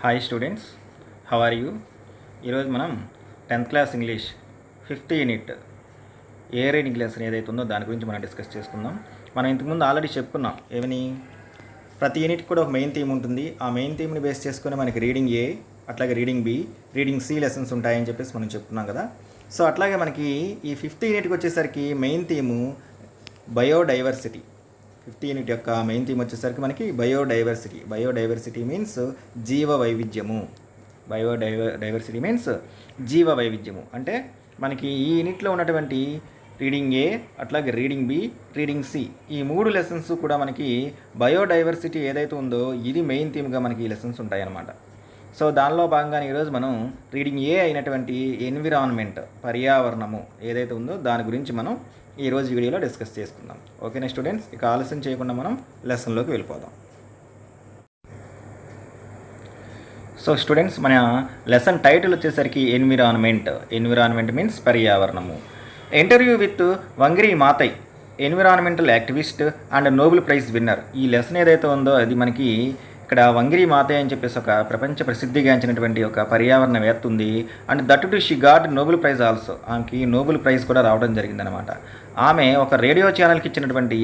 Hi students, how are you? ఈరోజు మనం 10th class English 5th unit A reading lesson ఏదైతే ఉందో దాని గురించి మనం డిస్కస్ చేసుకుందాం. మనం ఇంతకుముందు ఆల్రెడీ చెప్పుకున్నాం ఏమని, ప్రతి యూనిట్ కూడా ఒక మెయిన్ థీమ్ ఉంటుంది. ఆ మెయిన్ థీమ్ని బేస్ చేసుకొని మనకి రీడింగ్ ఏ, అట్లాగే reading B, reading C lessons ఉంటాయని చెప్పేసి మనం చెప్పుకున్నాం కదా. సో అట్లాగే మనకి ఈ 5th యూనిట్కి వచ్చేసరికి main theme biodiversity. 5th unit యొక్క మెయిన్ థీమ్ వచ్చేసరికి మనకి బయోడైవర్సిటీ. బయోడైవర్సిటీ మీన్స్ జీవ వైవిధ్యము. బయోడైవర్సిటీ మీన్స్ జీవ వైవిధ్యము అంటే మనకి ఈ యూనిట్లో ఉన్నటువంటి రీడింగ్ ఏ, అట్లాగే రీడింగ్ బి, రీడింగ్ సి, ఈ 3 లెసన్స్ కూడా మనకి బయోడైవర్సిటీ ఏదైతే ఉందో ఇది మెయిన్ థీమ్గా మనకి ఈ లెసన్స్ ఉంటాయన్నమాట. సో దానిలో భాగంగానే ఈరోజు మనం రీడింగ్ ఏ అయినటువంటి ఎన్విరాన్మెంట్, పర్యావరణము ఏదైతే ఉందో దాని గురించి మనం ఈరోజు వీడియోలో డిస్కస్ చేసుకుందాం. ఓకేనా స్టూడెంట్స్, ఇక ఆలస్యం చేయకుండా మనం లెసన్లోకి వెళ్ళిపోదాం. సో స్టూడెంట్స్, మన లెసన్ టైటిల్ వచ్చేసరికి ఎన్విరాన్మెంట్. ఎన్విరాన్మెంట్ మీన్స్ పర్యావరణము. Interview with Wangari Maathai, environmental activist and Nobel prize winner. ఈ లెసన్ ఏదైతే ఉందో అది మనకి ఇక్కడ వంగరీ మాతయ్య అని చెప్పేసి ఒక ప్రపంచ ప్రసిద్ధిగాంచినటువంటి ఒక పర్యావరణవేత్త ఉంది. And that to she got Nobel prize also. ఆమెకి నోబెల్ ప్రైజ్ కూడా రావడం జరిగిందనమాట. ఆమె ఒక రేడియో ఛానల్కి ఇచ్చినటువంటి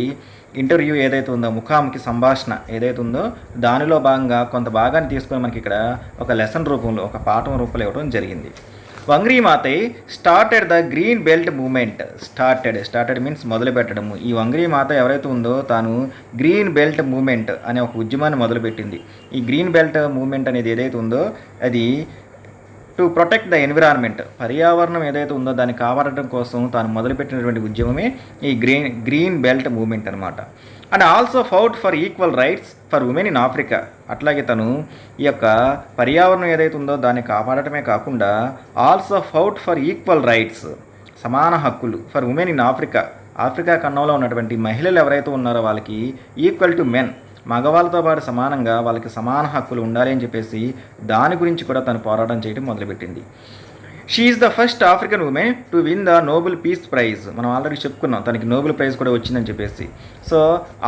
ఇంటర్వ్యూ ఏదైతే ఉందో, ముఖాముఖి సంభాషణ ఏదైతే ఉందో దానిలో భాగంగా కొంత భాగాన్ని తీసుకొని మనకి ఇక్కడ ఒక లెసన్ రూపంలో, ఒక పాఠం రూపంలో ఇవ్వడం జరిగింది. Wangari Maathai started the green belt movement. Started means మొదలు పెట్టడము. ఈ వంగరీ మాత ఎవరైతే ఉందో తాను గ్రీన్ బెల్ట్ మూమెంట్ అనే ఒక ఉద్యమాన్ని మొదలుపెట్టింది. ఈ గ్రీన్ బెల్ట్ మూమెంట్ అనేది ఏదైతే ఉందో అది టు ప్రొటెక్ట్ ద ఎన్విరాన్మెంట్, పర్యావరణం ఏదైతే ఉందో దాన్ని కాపాడటం కోసం తాను మొదలుపెట్టినటువంటి ఉద్యమమే ఈ గ్రీన్ బెల్ట్ మూమెంట్ అనమాట. And also fought for equal rights for women in Africa. అట్లాగే తను ఈ యొక్క పర్యావరణం ఏదైతే ఉందో దాన్ని కాపాడటమే కాకుండా also fought for equal rights, సమాన హక్కులు for women in Africa. Africa ఖండంలో ఉన్నటువంటి మహిళలు ఎవరైతే ఉన్నారో వాళ్ళకి ఈక్వల్ టు మెన్, మగవాళ్ళతో పాటు సమానంగా వాళ్ళకి సమాన హక్కులు ఉండాలి అని చెప్పేసి దాని గురించి కూడా తను పోరాటం చేయడం మొదలుపెట్టింది. She is the first African women to win the Nobel peace praise. మనం ఆల్రెడీ చెప్పుకున్నాం తనకి నోబెల్ ప్రైజ్ కూడా వచ్చిందని చెప్పేసి. సో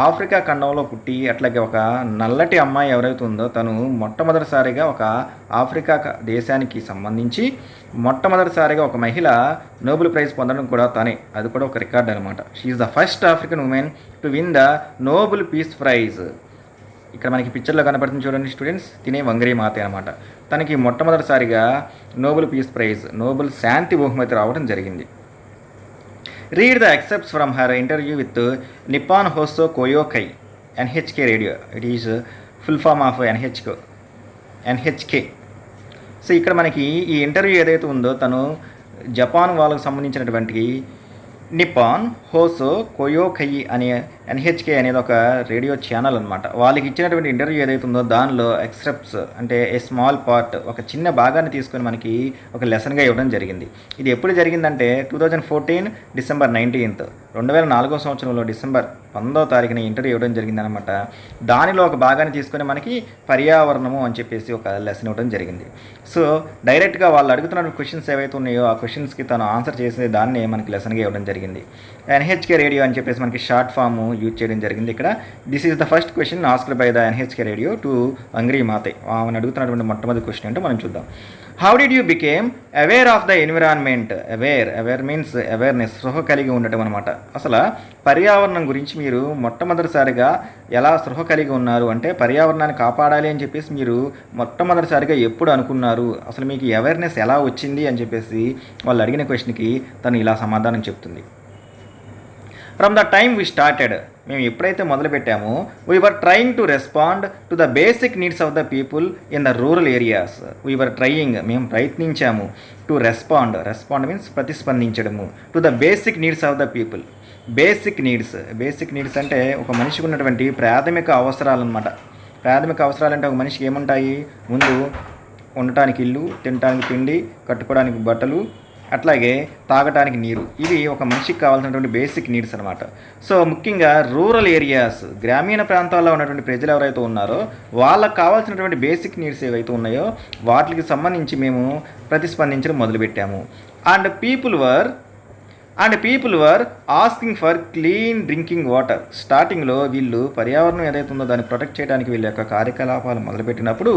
ఆఫ్రికా ఖండంలో పుట్టి అట్లాగే ఒక నల్లటి అమ్మాయి ఎవరైతే ఉందో తను మొట్టమొదటిసారిగా ఒక ఆఫ్రికా దేశానికి సంబంధించి మొట్టమొదటిసారిగా ఒక మహిళ నోబెల్ ప్రైజ్ పొందడం కూడా తనే. అది కూడా ఒక రికార్డ్ అనమాట. She is the first African women to win the Nobel peace praise. ఇక్కడ మనకి పిక్చర్లో కనపడుతుంది చూడండి స్టూడెంట్స్, తినే వంగరీ మాత అనమాట. తనకి మొట్టమొదటిసారిగా నోబెల్ పీస్ ప్రైజ్, నోబెల్ శాంతి బహుమతి రావడం జరిగింది. Read the excerpts from her interview with Nippon Hoso Kyokai NHK radio. It is full form of NHK. So ఇక్కడ మనకి ఈ ఇంటర్వ్యూ ఏదైతే ఉందో తను జపాన్ వాళ్ళకు సంబంధించినటువంటి నిప్పాన్ హోసో కోయోకై అనే ఎన్హెచ్కే అనేది ఒక రేడియో ఛానల్ అనమాట. వాళ్ళకి ఇచ్చినటువంటి ఇంటర్వ్యూ ఏదైతే ఉందో దానిలో ఎక్సెప్ట్స్ అంటే ఏ స్మాల్ పార్ట్, ఒక చిన్న భాగాన్ని తీసుకొని మనకి ఒక లెసన్గా ఇవ్వడం జరిగింది. ఇది ఎప్పుడు జరిగిందంటే 2014 డిసెంబర్ 19th, 2004వ సంవత్సరంలో డిసెంబర్ 19వ తారీఖున ఇంటర్వ్యూ ఇవ్వడం జరిగిందనమాట. దానిలో ఒక భాగాన్ని తీసుకొని మనకి పర్యావరణము అని చెప్పేసి ఒక లెసన్ ఇవ్వడం జరిగింది. సో డైరెక్ట్గా వాళ్ళు అడుగుతున్న క్వశ్చన్స్ ఏవైతే ఉన్నాయో ఆ క్వశ్చన్స్కి తను ఆన్సర్ చేసే దాన్ని మనకి లెసన్గా ఇవ్వడం జరిగింది. ఎన్హెచ్కే రేడియో అని చెప్పేసి మనకి షార్ట్ ఫామ్ యూజ్ చేయడం జరిగింది. ఇక్కడ this is the first question asked by the NHK radio to Wangari Maathai. ఆమెను అడుగుతున్నటువంటి మొట్టమొదటి క్వశ్చన్ అంటే మనం చూద్దాం. How did you became aware of the environment? Aware means awareness, స్పృహ కలిగి ఉండటం అనమాట. అసలు పర్యావరణం గురించి మీరు మొట్టమొదటిసారిగా ఎలా స్పృహ కలిగి ఉన్నారు అంటే పర్యావరణాన్ని కాపాడాలి అని చెప్పేసి మీరు మొట్టమొదటిసారిగా ఎప్పుడు అనుకున్నారు, అసలు మీకు అవేర్నెస్ ఎలా వచ్చింది అని చెప్పేసి వాళ్ళు అడిగిన క్వశ్చన్కి తను ఇలా సమాధానం చెప్తుంది. From the time we started, మేము ఎప్పుడైతే మొదలుపెట్టామో we were trying to respond to the basic needs of the people in the rural areas. We were trying, మేము ప్రయత్నించాము. టు రెస్పాండ్ మీన్స్ ప్రతిస్పందించడము. To the basic needs of the people. Basic needs అంటే ఒక మనిషికి ఉన్నటువంటి ప్రాథమిక అవసరాలు అనమాట. ప్రాథమిక అవసరాలు అంటే ఒక మనిషికి ఏముంటాయి? ముందు ఉండటానికి ఇల్లు, తినడానికి తిండి, కట్టుకోవడానికి బట్టలు, అట్లాగే తాగటానికి నీరు. ఇవి ఒక మనిషికి కావాల్సినటువంటి బేసిక్ నీడ్స్ అనమాట. సో ముఖ్యంగా రూరల్ ఏరియాస్, గ్రామీణ ప్రాంతాల్లో ఉన్నటువంటి ప్రజలు ఎవరైతే ఉన్నారో వాళ్ళకి కావాల్సినటువంటి బేసిక్ నీడ్స్ ఏవైతే ఉన్నాయో వాటికి సంబంధించి మేము ప్రతిస్పందించడం మొదలుపెట్టాము. And and people were asking for clean drinking water. స్టార్టింగ్లో వీళ్ళు పర్యావరణం ఏదైతే ఉందో దాన్ని ప్రొటెక్ట్ చేయడానికి వీళ్ళ యొక్క కార్యకలాపాలు మొదలుపెట్టినప్పుడు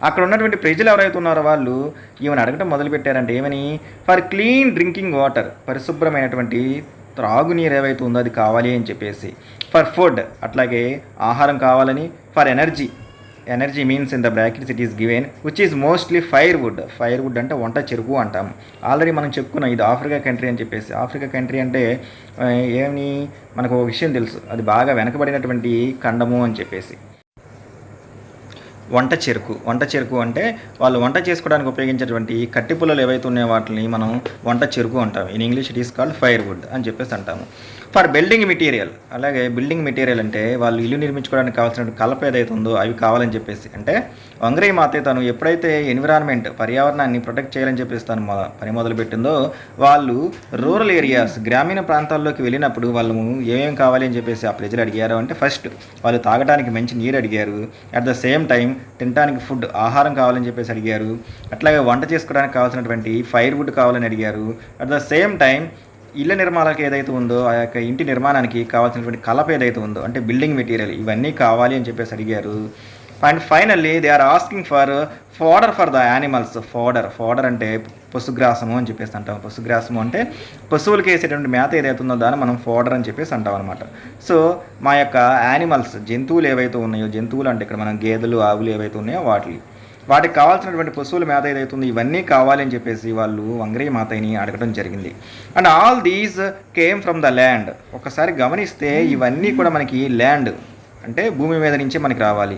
అక్కడ ఉన్నటువంటి ప్రజలు ఎవరైతే ఉన్నారో వాళ్ళు ఈమెను అడగటం మొదలుపెట్టారంటే ఏమని, ఫర్ క్లీన్ డ్రింకింగ్ వాటర్, పరిశుభ్రమైనటువంటి త్రాగునీరు ఏవైతే ఉందో అది కావాలి అని చెప్పేసి. ఫర్ ఫుడ్, అట్లాగే ఆహారం కావాలని. For energy, energy means in the brackets it is given which is mostly firewood. Firewood అంటే వంట చెరుకు అంటాం. ఆల్రెడీ మనం చెప్పుకున్నాం ఇది ఆఫ్రికా కంట్రీ అని చెప్పేసి. ఆఫ్రికా కంట్రీ అంటే ఏమని మనకు ఒక విషయం తెలుసు, అది బాగా వెనకబడినటువంటి ఖండము అని చెప్పేసి. వంట చెరుకు అంటే వాళ్ళు వంట చేసుకోవడానికి ఉపయోగించేటువంటి కట్టి పుల్లలు ఏవైతే ఉన్నాయో వాటిని మనం వంట చెరుకు అంటాం. In English it is called firewood అని చెప్పేసి అంటాము. ఫర్ బిల్డింగ్ మెటీరియల్, అలాగే బిల్డింగ్ మెటీరియల్ అంటే వాళ్ళు ఇల్లు నిర్మించుకోవడానికి కావాల్సిన కలప ఏదైతే ఉందో అవి కావాలని చెప్పేసి. అంటే వంగరీ మాతే తను ఎప్పుడైతే ఎన్విరాన్మెంట్ పర్యావరణాన్ని ప్రొటెక్ట్ చేయాలని చెప్పేసి తను పని మొదలుపెట్టిందో వాళ్ళు రూరల్ ఏరియాస్ గ్రామీణ ప్రాంతాల్లోకి వెళ్ళినప్పుడు వాళ్ళు ఏమేం కావాలి అని చెప్పేసి ఆ ప్రజలు అడిగారు అంటే ఫస్ట్ వాళ్ళు తాగడానికి మంచి నీరు అడిగారు. అట్ ద సేమ్ టైం తినడానికి ఫుడ్ ఆహారం కావాలని చెప్పేసి అడిగారు. అట్లాగే వంట చేసుకోవడానికి కావాల్సినటువంటి ఫైర్వుడ్ కావాలని అడిగారు. అట్ ద సేమ్ టైం ఇళ్ళ నిర్మాణాలకు ఏదైతే ఉందో ఆ యొక్క ఇంటి నిర్మాణానికి కావాల్సినటువంటి కలప ఏదైతే ఉందో అంటే బిల్డింగ్ మెటీరియల్ ఇవన్నీ కావాలి అని చెప్పేసి అడిగారు. And finally they are asking for for the animals. Fodder అంటే పశుగ్రాసము అని చెప్పేసి అంటాం. పశుగ్రాసము అంటే పశువులకి వేసేటువంటి మేత ఏదైతే ఉందో దాన్ని మనం ఫోడర్ అని చెప్పేసి అంటాం అనమాట. సో మా యొక్క యానిమల్స్ జంతువులు ఏవైతే ఉన్నాయో, జంతువులు అంటే ఇక్కడ మనం గేదెలు ఆవులు ఏవైతే ఉన్నాయో వాటికి కావాల్సినటువంటి పశువుల మేత ఏదైతే ఉందో ఇవన్నీ కావాలి అని చెప్పేసి వాళ్ళు వంగరీ మాతని అడగడం జరిగింది. And all these came from the land. ఒకసారి గమనిస్తే ఇవన్నీ కూడా మనకి ల్యాండ్ అంటే భూమి మీద నుంచే మనకి రావాలి.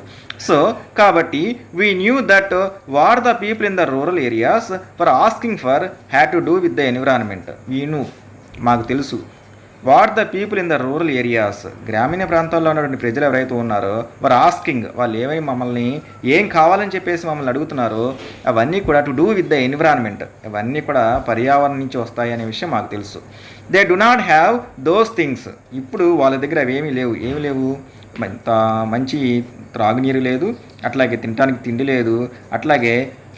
సో కాబట్టి we knew that what the people in the rural areas for asking for had to do with the environment. మాకు తెలుసు what the people in the rural areas, గ్రామీణ ప్రాంతాల్లో ఉన్నటువంటి ప్రజలు ఎవరైతే ఉన్నారో వారు ఆస్కింగ్, వాళ్ళు ఏమై మమ్మల్ని ఏం కావాలని చెప్పేసి మమ్మల్ని అడుగుతున్నారో అవన్నీ కూడా to do with the environment, అవన్నీ కూడా పర్యావరణం నుంచి వస్తాయి అనే విషయం మాకు తెలుసు. They do not have those things. ఇప్పుడు వాళ్ళ దగ్గర అవి ఏమీ లేవు. మంచి త్రాగునీరు లేదు, అట్లాగే తినడానికి తిండి లేదు, అట్లాగే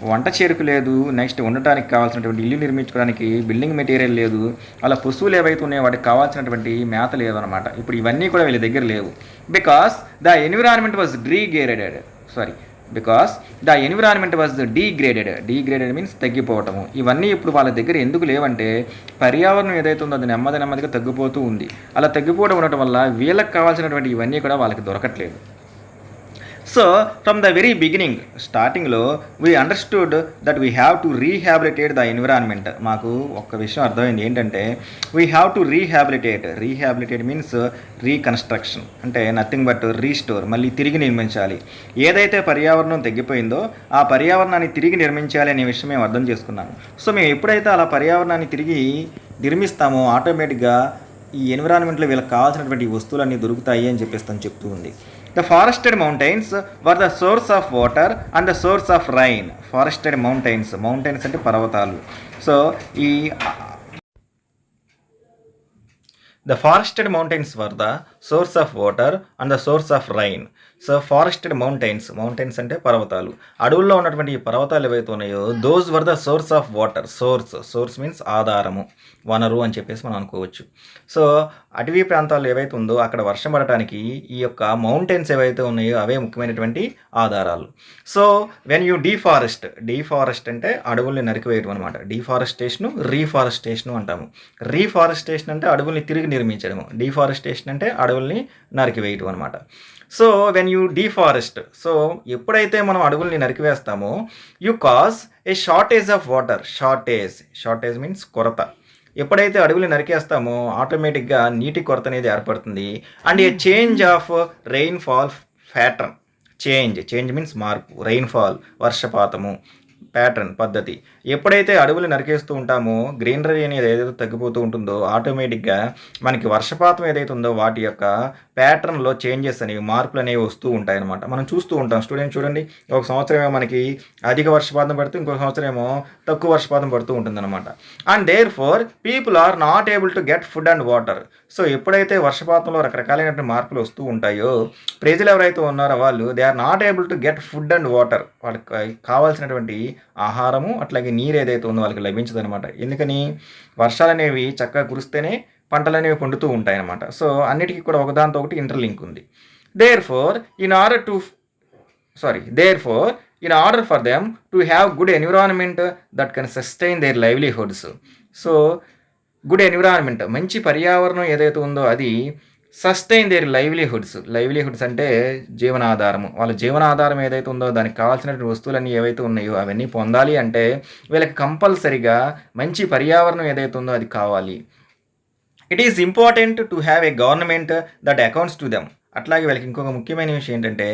వంట చెరుకు లేదు, నెక్స్ట్ ఉండటానికి కావాల్సినటువంటి ఇల్లు నిర్మించుకోవడానికి బిల్డింగ్ మెటీరియల్ లేదు, అలా పశువులు ఏవైతే ఉన్నాయో వాటికి కావాల్సినటువంటి మేత లేదు అనమాట. ఇప్పుడు ఇవన్నీ కూడా వీళ్ళ దగ్గర లేవు. Because the environment was degraded means తగ్గిపోవటము. ఇవన్నీ ఇప్పుడు వాళ్ళ దగ్గర ఎందుకు లేవంటే పర్యావరణం ఏదైతే ఉందో అది నెమ్మదిగా తగ్గిపోతూ ఉంది. అలా తగ్గిపోవడం ఉండటం వల్ల వీళ్ళకి కావాల్సినటువంటి ఇవన్నీ కూడా వాళ్ళకి దొరకట్లేదు. So from the very beginning, స్టార్టింగ్లో we understood that we have to rehabilitate the environment. మాకు ఒక్క విషయం అర్థమైంది ఏంటంటే we have to rehabilitate means reconstruction, అంటే నథింగ్ బట్ రీస్టోర్, మళ్ళీ తిరిగి నిర్మించాలి. ఏదైతే పర్యావరణం తగ్గిపోయిందో ఆ పర్యావరణాన్ని తిరిగి నిర్మించాలి అనే విషయం మేము అర్థం చేసుకున్నాము. సో మేము ఎప్పుడైతే అలా పర్యావరణాన్ని తిరిగి నిర్మిస్తామో ఆటోమేటిక్గా ఈ ఎన్విరాన్మెంట్లో వీళ్ళకి కావాల్సినటువంటి వస్తువులన్నీ దొరుకుతాయి అని చెప్పేసి తను చెప్తూ ఉంది. The forested mountains were the source of water and the source of rain. Forested mountains అంటే పర్వతాలు. So The forested mountains were the source of water and the source of rain. So forested mountains అంటే పర్వతాలు. అడవుల్లో ఉన్నటువంటి ఈ పర్వతాలు ఏవైతే ఉన్నాయో those were the source of water. Source means ఆధారము, వనరు అని చెప్పేసి మనం అనుకోవచ్చు. సో అటవీ ప్రాంతాల్లో ఏవైతే ఉందో అక్కడ వర్షం పడటానికి ఈ యొక్క మౌంటైన్స్ ఏవైతే ఉన్నాయో అవే ముఖ్యమైనటువంటి ఆధారాలు. సో వెన్ యూ డీఫారెస్ట్ అంటే అడవుల్ని నరికివేయడం అనమాట. రీఫారెస్టేషను అంటాము. రీఫారెస్టేషన్ అంటే అడవుల్ని తిరిగి నిర్మించడము, డీఫారెస్టేషన్ అంటే అడవుల్ని నరికివేయడం అనమాట. So when you deforest, so ఎప్పుడైతే మనం అడవుల్ని నరికివేస్తామో you cause a shortage of water. Shortage means కొరత. ఎప్పుడైతే అడవులు నరికేస్తామో ఆటోమేటిక్గా నీటి కొరత అనేది ఏర్పడుతుంది. And a change of rainfall pattern. Change means మార్పు, రెయిన్ఫాల్ వర్షపాతము, ప్యాటర్న్ పద్ధతి. ఎప్పుడైతే అడవులు నరికేస్తూ ఉంటామో గ్రీనరీ అనేది ఏదైతే తగ్గిపోతూ ఉంటుందో ఆటోమేటిక్గా మనకి వర్షపాతం ఏదైతే ఉందో వాటి యొక్క ప్యాటర్న్లో చేంజెస్ అనేవి, మార్పులు అనేవి వస్తూ ఉంటాయన్నమాట. మనం చూస్తూ ఉంటాం. స్టూడెంట్ చూడండి, ఒక సంవత్సరం ఏమో మనకి అధిక వర్షపాతం పడుతూ ఇంకొక సంవత్సరం ఏమో తక్కువ వర్షపాతం పడుతూ ఉంటుందన్నమాట. And therefore people are not able to get food and water. So ఎప్పుడైతే వర్షపాతంలో రకరకాలైనటువంటి మార్పులు వస్తూ ఉంటాయో ప్రజలు ఎవరైతే ఉన్నారో వాళ్ళు they are not able to get food and water. వాళ్ళకి కావాల్సినటువంటి ఆహారము అట్లాగే నీరు ఏదైతే ఉందో వాళ్ళకి లభించదనమాట. ఎందుకని వర్షాలు అనేవి చక్కగా కురిస్తేనే పంటలు అనేవి పండుతూ ఉంటాయన్నమాట. సో అన్నిటికీ కూడా ఒకదానితో ఒకటి ఇంటర్లింక్ ఉంది. Therefore in order to therefore in order for them to have good environment that can sustain their livelihoods, so good environment మంచి పర్యావరణం ఏదైతే ఉందో అది సస్టైన్ దేర్ లైవ్లీహుడ్స్ అంటే జీవనాధారము. వాళ్ళ జీవనాధారం ఏదైతే ఉందో దానికి కావాల్సినటువంటి వస్తువులన్నీ ఏవైతే ఉన్నాయో అవన్నీ పొందాలి అంటే వీళ్ళకి కంపల్సరిగా మంచి పర్యావరణం ఏదైతే ఉందో అది కావాలి. It is important to have A government that accounts to them. అట్లాగే వీళ్ళకి ఇంకొక ముఖ్యమైన విషయం ఏంటంటే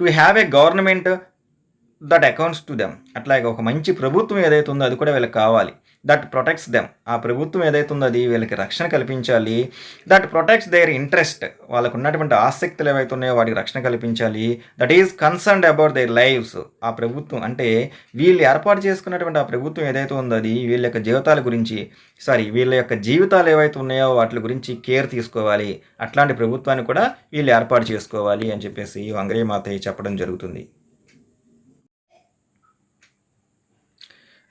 to have A government that accounts to them. అట్లాగే ఒక మంచి ప్రభుత్వం ఏదైతే ఉందో అది కూడా వీళ్ళకి కావాలి. That protects them. ఆ ప్రభుత్వం ఏదైతే ఉందో అది వీళ్ళకి రక్షణ కల్పించాలి. That protects their interest. వాళ్ళకు ఉన్నటువంటి ఆసక్తులు ఏవైతే ఉన్నాయో వాటికి రక్షణ కల్పించాలి. That is concerned about their lives. ఆ ప్రభుత్వం అంటే వీళ్ళు ఏర్పాటు చేసుకున్నటువంటి ఆ ప్రభుత్వం ఏదైతే ఉందో అది వీళ్ళ యొక్క వీళ్ళ యొక్క జీవితాలు ఏవైతే ఉన్నాయో వాటి గురించి కేర్ తీసుకోవాలి. అట్లాంటి ప్రభుత్వాన్ని కూడా వీళ్ళు ఏర్పాటు చేసుకోవాలి అని చెప్పేసి వంగరీ మాతయ్య చెప్పడం జరుగుతుంది.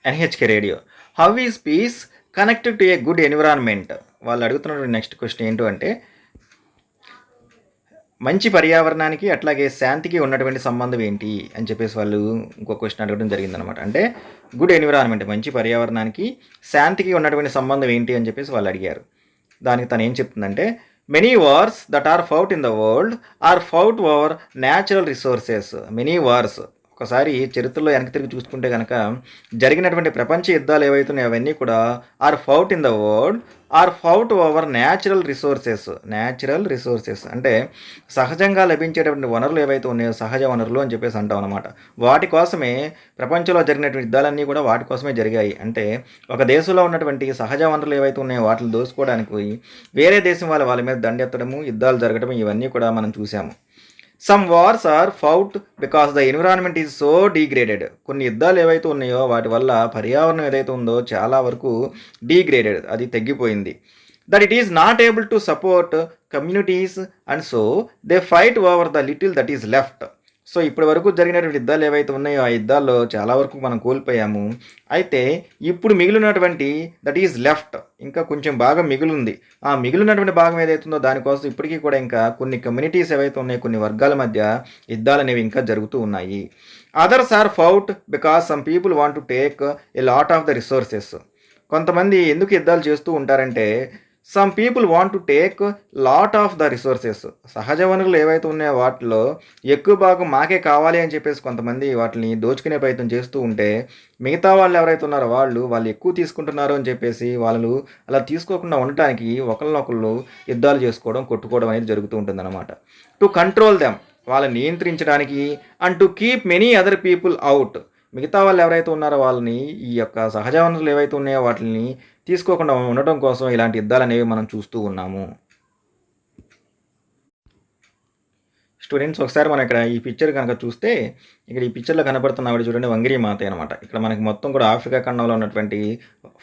NHK రేడియో. How is peace connected to a good environment? వాళ్ళు అడుగుతున్నటువంటి నెక్స్ట్ క్వశ్చన్ ఏంటో అంటే మంచి పర్యావరణానికి అట్లాగే శాంతికి ఉన్నటువంటి సంబంధం ఏంటి అని చెప్పేసి వాళ్ళు ఇంకో క్వశ్చన్ అడగడం జరిగిందనమాట. అంటే గుడ్ ఎన్విరాన్మెంట్ మంచి పర్యావరణానికి శాంతికి ఉన్నటువంటి సంబంధం ఏంటి అని చెప్పేసి వాళ్ళు అడిగారు. దానికి తను ఏం చెప్తుందంటే many wars that are fought in the world are fought over natural resources. Many wars ఒకసారి చరిత్రలో వెనక్కి తిరిగి చూసుకుంటే కనుక జరిగినటువంటి ప్రపంచ యుద్ధాలు ఏవైతున్నాయో అవన్నీ కూడా are fought in the world are fought over natural resources అంటే సహజంగా లభించేటువంటి వనరులు ఏవైతే ఉన్నాయో సహజ వనరులు అని చెప్పేసి అంటాం అనమాట. వాటి కోసమే ప్రపంచంలో జరిగినటువంటి యుద్ధాలన్నీ కూడా వాటి కోసమే జరిగాయి. అంటే ఒక దేశంలో ఉన్నటువంటి సహజ వనరులు ఏవైతే ఉన్నాయో వాటిని దోసుకోవడానికి వేరే దేశం వాళ్ళ మీద దండెత్తడము యుద్ధాలు జరగడం ఇవన్నీ కూడా మనం చూసాము. Some wars are fought because the environment is so degraded. కొన్ని యుద్ధాలు ఏవైతే ఉన్నాయో వాటి వల్ల పర్యావరణం ఏదైతే ఉందో చాలా వరకు డీగ్రేడెడ్, అది తగ్గిపోయింది. That it is not able to support communities and so they fight over the little that is left. So ఇప్పటి వరకు జరిగినటువంటి యుద్ధాలు ఏవైతే ఉన్నాయో ఆ యుద్ధాల్లో చాలా వరకు మనం కోల్పోయాము. అయితే ఇప్పుడు మిగిలినటువంటి దట్ ఈజ్ లెఫ్ట్ ఇంకా కొంచెం బాగా మిగిలింది. ఆ మిగిలినటువంటి భాగం ఏదైతే ఉందో దానికోసం ఇప్పటికీ కూడా ఇంకా కొన్ని కమ్యూనిటీస్ ఏవైతే ఉన్నాయో కొన్ని వర్గాల మధ్య యుద్ధాలు అనేవి ఇంకా జరుగుతూ ఉన్నాయి. Others are fought because some people want to take a lot of the resources. కొంతమంది ఎందుకు యుద్ధాలు చేస్తూ ఉంటారంటే some people want to take lot of the resources. సహజ వనరులు ఏవైతే ఉన్నాయో వాటిలో ఎక్కువ భాగం మాకే కావాలి అని చెప్పేసి కొంతమంది వాటిని దోచుకునే ప్రయత్నం చేస్తూ ఉంటే మిగతా వాళ్ళు ఎవరైతే ఉన్నారో వాళ్ళు ఎక్కువ తీసుకుంటున్నారు అని చెప్పేసి వాళ్ళు అలా తీసుకోకుండా ఉండటానికి ఒకరినొకళ్ళు యుద్ధాలు చేసుకోవడం కొట్టుకోవడం అనేది జరుగుతూ ఉంటుంది అన్నమాట. టు కంట్రోల్ దెమ్ వాళ్ళని నియంత్రించడానికి and to keep many other people out. మిగతా వాళ్ళు ఎవరైతే ఉన్నారో వాళ్ళని ఈ యొక్క సహజ వనరులు ఏవైతే ఉన్నాయో వాటిని తీసుకోకుండా ఉండటం కోసం ఇలాంటి యుద్ధాలు అనేవి మనం చూస్తూ ఉన్నాము. స్టూడెంట్స్ ఒకసారి మనం ఇక్కడ ఈ పిక్చర్ కనుక చూస్తే ఇక్కడ ఈ పిక్చర్లో కనబడుతున్న ఆవిడ చూడండి వంగరీ మాత అనమాట. ఇక్కడ మనకి మొత్తం కూడా ఆఫ్రికా ఖండంలో ఉన్నటువంటి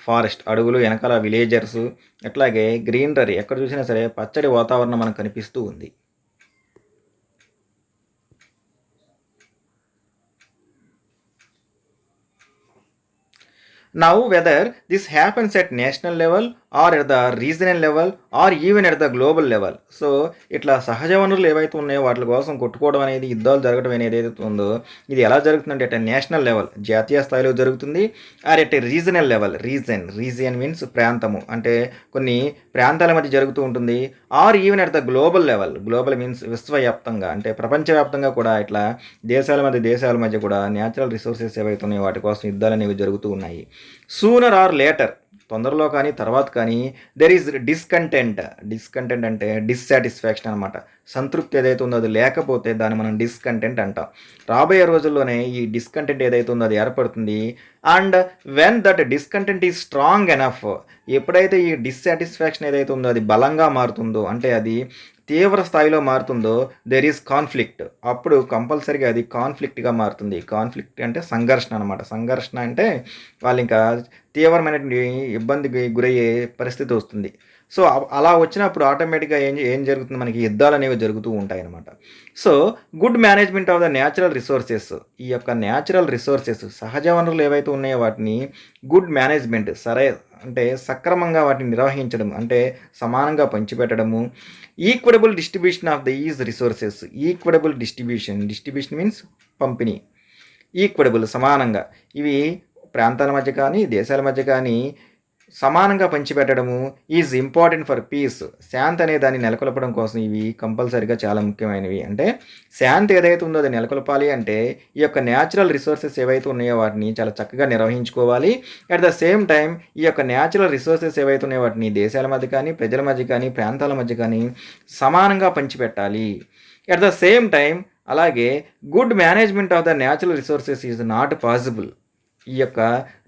ఫారెస్ట్ అడవులు వెనకాల విలేజర్స్ అట్లాగే గ్రీనరీ ఎక్కడ చూసినా సరే పచ్చడి వాతావరణం మనకు కనిపిస్తూ ఉంది. Now whether this happens at national level or at the regional level or even at the global level. So ఇట్లా సహజ వనరులు ఏవైతే ఉన్నాయో వాటి కోసం కొట్టుకోవడం అనేది యుద్ధాలు జరగడం అనేది ఏదైతే ఉందో ఇది ఎలా జరుగుతుందంటే అట్ నేషనల్ లెవెల్ జాతీయ స్థాయిలో జరుగుతుంది. Or at regional level region means ప్రాంతము అంటే కొన్ని ప్రాంతాల మధ్య జరుగుతూ ఉంటుంది. Or even at the global means విశ్వవ్యాప్తంగా అంటే ప్రపంచవ్యాప్తంగా కూడా ఇట్లా దేశాల మధ్య కూడా న్యాచురల్ రిసోర్సెస్ ఏవైతే ఉన్నాయో వాటి కోసం యుద్ధాలు అనేవి జరుగుతూ ఉన్నాయి. సూనర్ ఆర్ లేటర్ తొందరలో కానీ తర్వాత కానీ దెర్ ఈజ్ డిస్కంటెంట్ అంటే డిస్సాటిస్ఫాక్షన్ అనమాట. సంతృప్తి ఏదైతే ఉందో అది లేకపోతే దాన్ని మనం డిస్కంటెంట్ అంటాం. రాబోయే రోజుల్లోనే ఈ డిస్కంటెంట్ ఏదైతే ఉందో అది ఏర్పడుతుంది. And when that discontent is strong enough ఎప్పుడైతే ఈ డిస్సాటిస్ఫాక్షన్ ఏదైతే ఉందో అది బలంగా మారుతుందో అంటే అది తీవ్ర స్థాయిలో మారుతుందో దెర్ ఈజ్ కాన్ఫ్లిక్ట్. అప్పుడు కంపల్సరీగా అది కాన్ఫ్లిక్ట్గా మారుతుంది. కాన్ఫ్లిక్ట్ అంటే సంఘర్షణ అనమాట. సంఘర్షణ అంటే వాళ్ళు ఇంకా తీవ్రమైనటువంటి ఇబ్బందికి గురయ్యే పరిస్థితి వస్తుంది. సో, అలా వచ్చినప్పుడు ఆటోమేటిక్‌గా ఏం ఏం జరుగుతుంది, మనకి యుద్ధాలనేవి జరుగుతూ ఉంటాయన్నమాట. So, good management of the natural resources, ఈ యొక్క న్యాచురల్ రిసోర్సెస్ సహజ వనరులు ఏవైతే ఉన్నాయో వాటిని గుడ్ మేనేజ్‌మెంట్ అంటే సక్రమంగా వాటిని నిర్వహించడం, అంటే సమానంగా పంచిపెట్టడము. Equitable distribution of these resources, equitable distribution means పంపిణీ. ఈక్విటబుల్ సమానంగా, ఇవి ప్రాంతాల మధ్య కానీ దేశాల మధ్య కానీ సమానంగా పంచిపెట్టడము ఈజ్ ఇంపార్టెంట్ ఫర్ పీస్. శాంతి అనే దాన్ని నెలకొల్పడం కోసం ఇవి కంపల్సరీగా చాలా ముఖ్యమైనవి. అంటే శాంతి ఏదైతే ఉందో అది నెలకొల్పాలి అంటే ఈ యొక్క న్యాచురల్ రిసోర్సెస్ ఏవైతే ఉన్నాయో వాటిని చాలా చక్కగా నిర్వహించుకోవాలి. అట్ ద సేమ్ టైం ఈ యొక్క న్యాచురల్ రిసోర్సెస్ ఏవైతే ఉన్నాయో వాటిని దేశాల మధ్య కానీ ప్రజల మధ్య కానీ ప్రాంతాల మధ్య కానీ సమానంగా పంచిపెట్టాలి. అట్ ద సేమ్ టైం అలాగే good management of the natural resources is not possible. ఈ యొక్క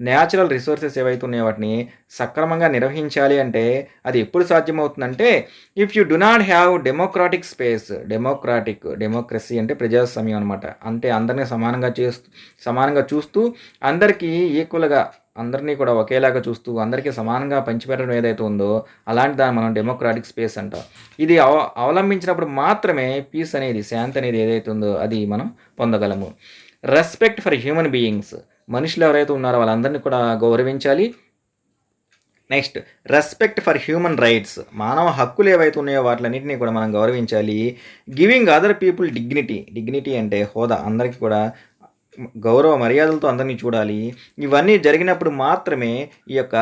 న్యాచురల్ రిసోర్సెస్ ఏవైతే ఉన్నాయో వాటిని సక్రమంగా నిర్వహించాలి అంటే అది ఎప్పుడు సాధ్యమవుతుందంటే if you do not have democratic space. Democracy అంటే ప్రజాస్వామ్యం అనమాట. అంటే అందరినీ సమానంగా చూస్తూ అందరికీ ఈక్వల్గా, అందరినీ కూడా ఒకేలాగా చూస్తూ అందరికీ సమానంగా పంచిపెట్టడం ఏదైతే ఉందో అలాంటి దాన్ని మనం డెమోక్రాటిక్ స్పేస్ అంటాం. ఇది అవలంబించినప్పుడు మాత్రమే పీస్ అనేది, శాంతి అనేది ఏదైతే ఉందో అది మనం పొందగలము. రెస్పెక్ట్ ఫర్ హ్యూమన్ బీయింగ్స్, మనుషులు ఎవరైతే ఉన్నారో వాళ్ళందరినీ కూడా గౌరవించాలి. Next respect for human rights, మానవ హక్కులు ఏవైతే ఉన్నాయో వాటిలన్నింటినీ కూడా మనం గౌరవించాలి. గివింగ్ అదర్ పీపుల్ డిగ్నిటీ అంటే హోదా, అందరికీ కూడా గౌరవ మర్యాదలతో అందరినీ చూడాలి. ఇవన్నీ జరిగినప్పుడు మాత్రమే ఈ యొక్క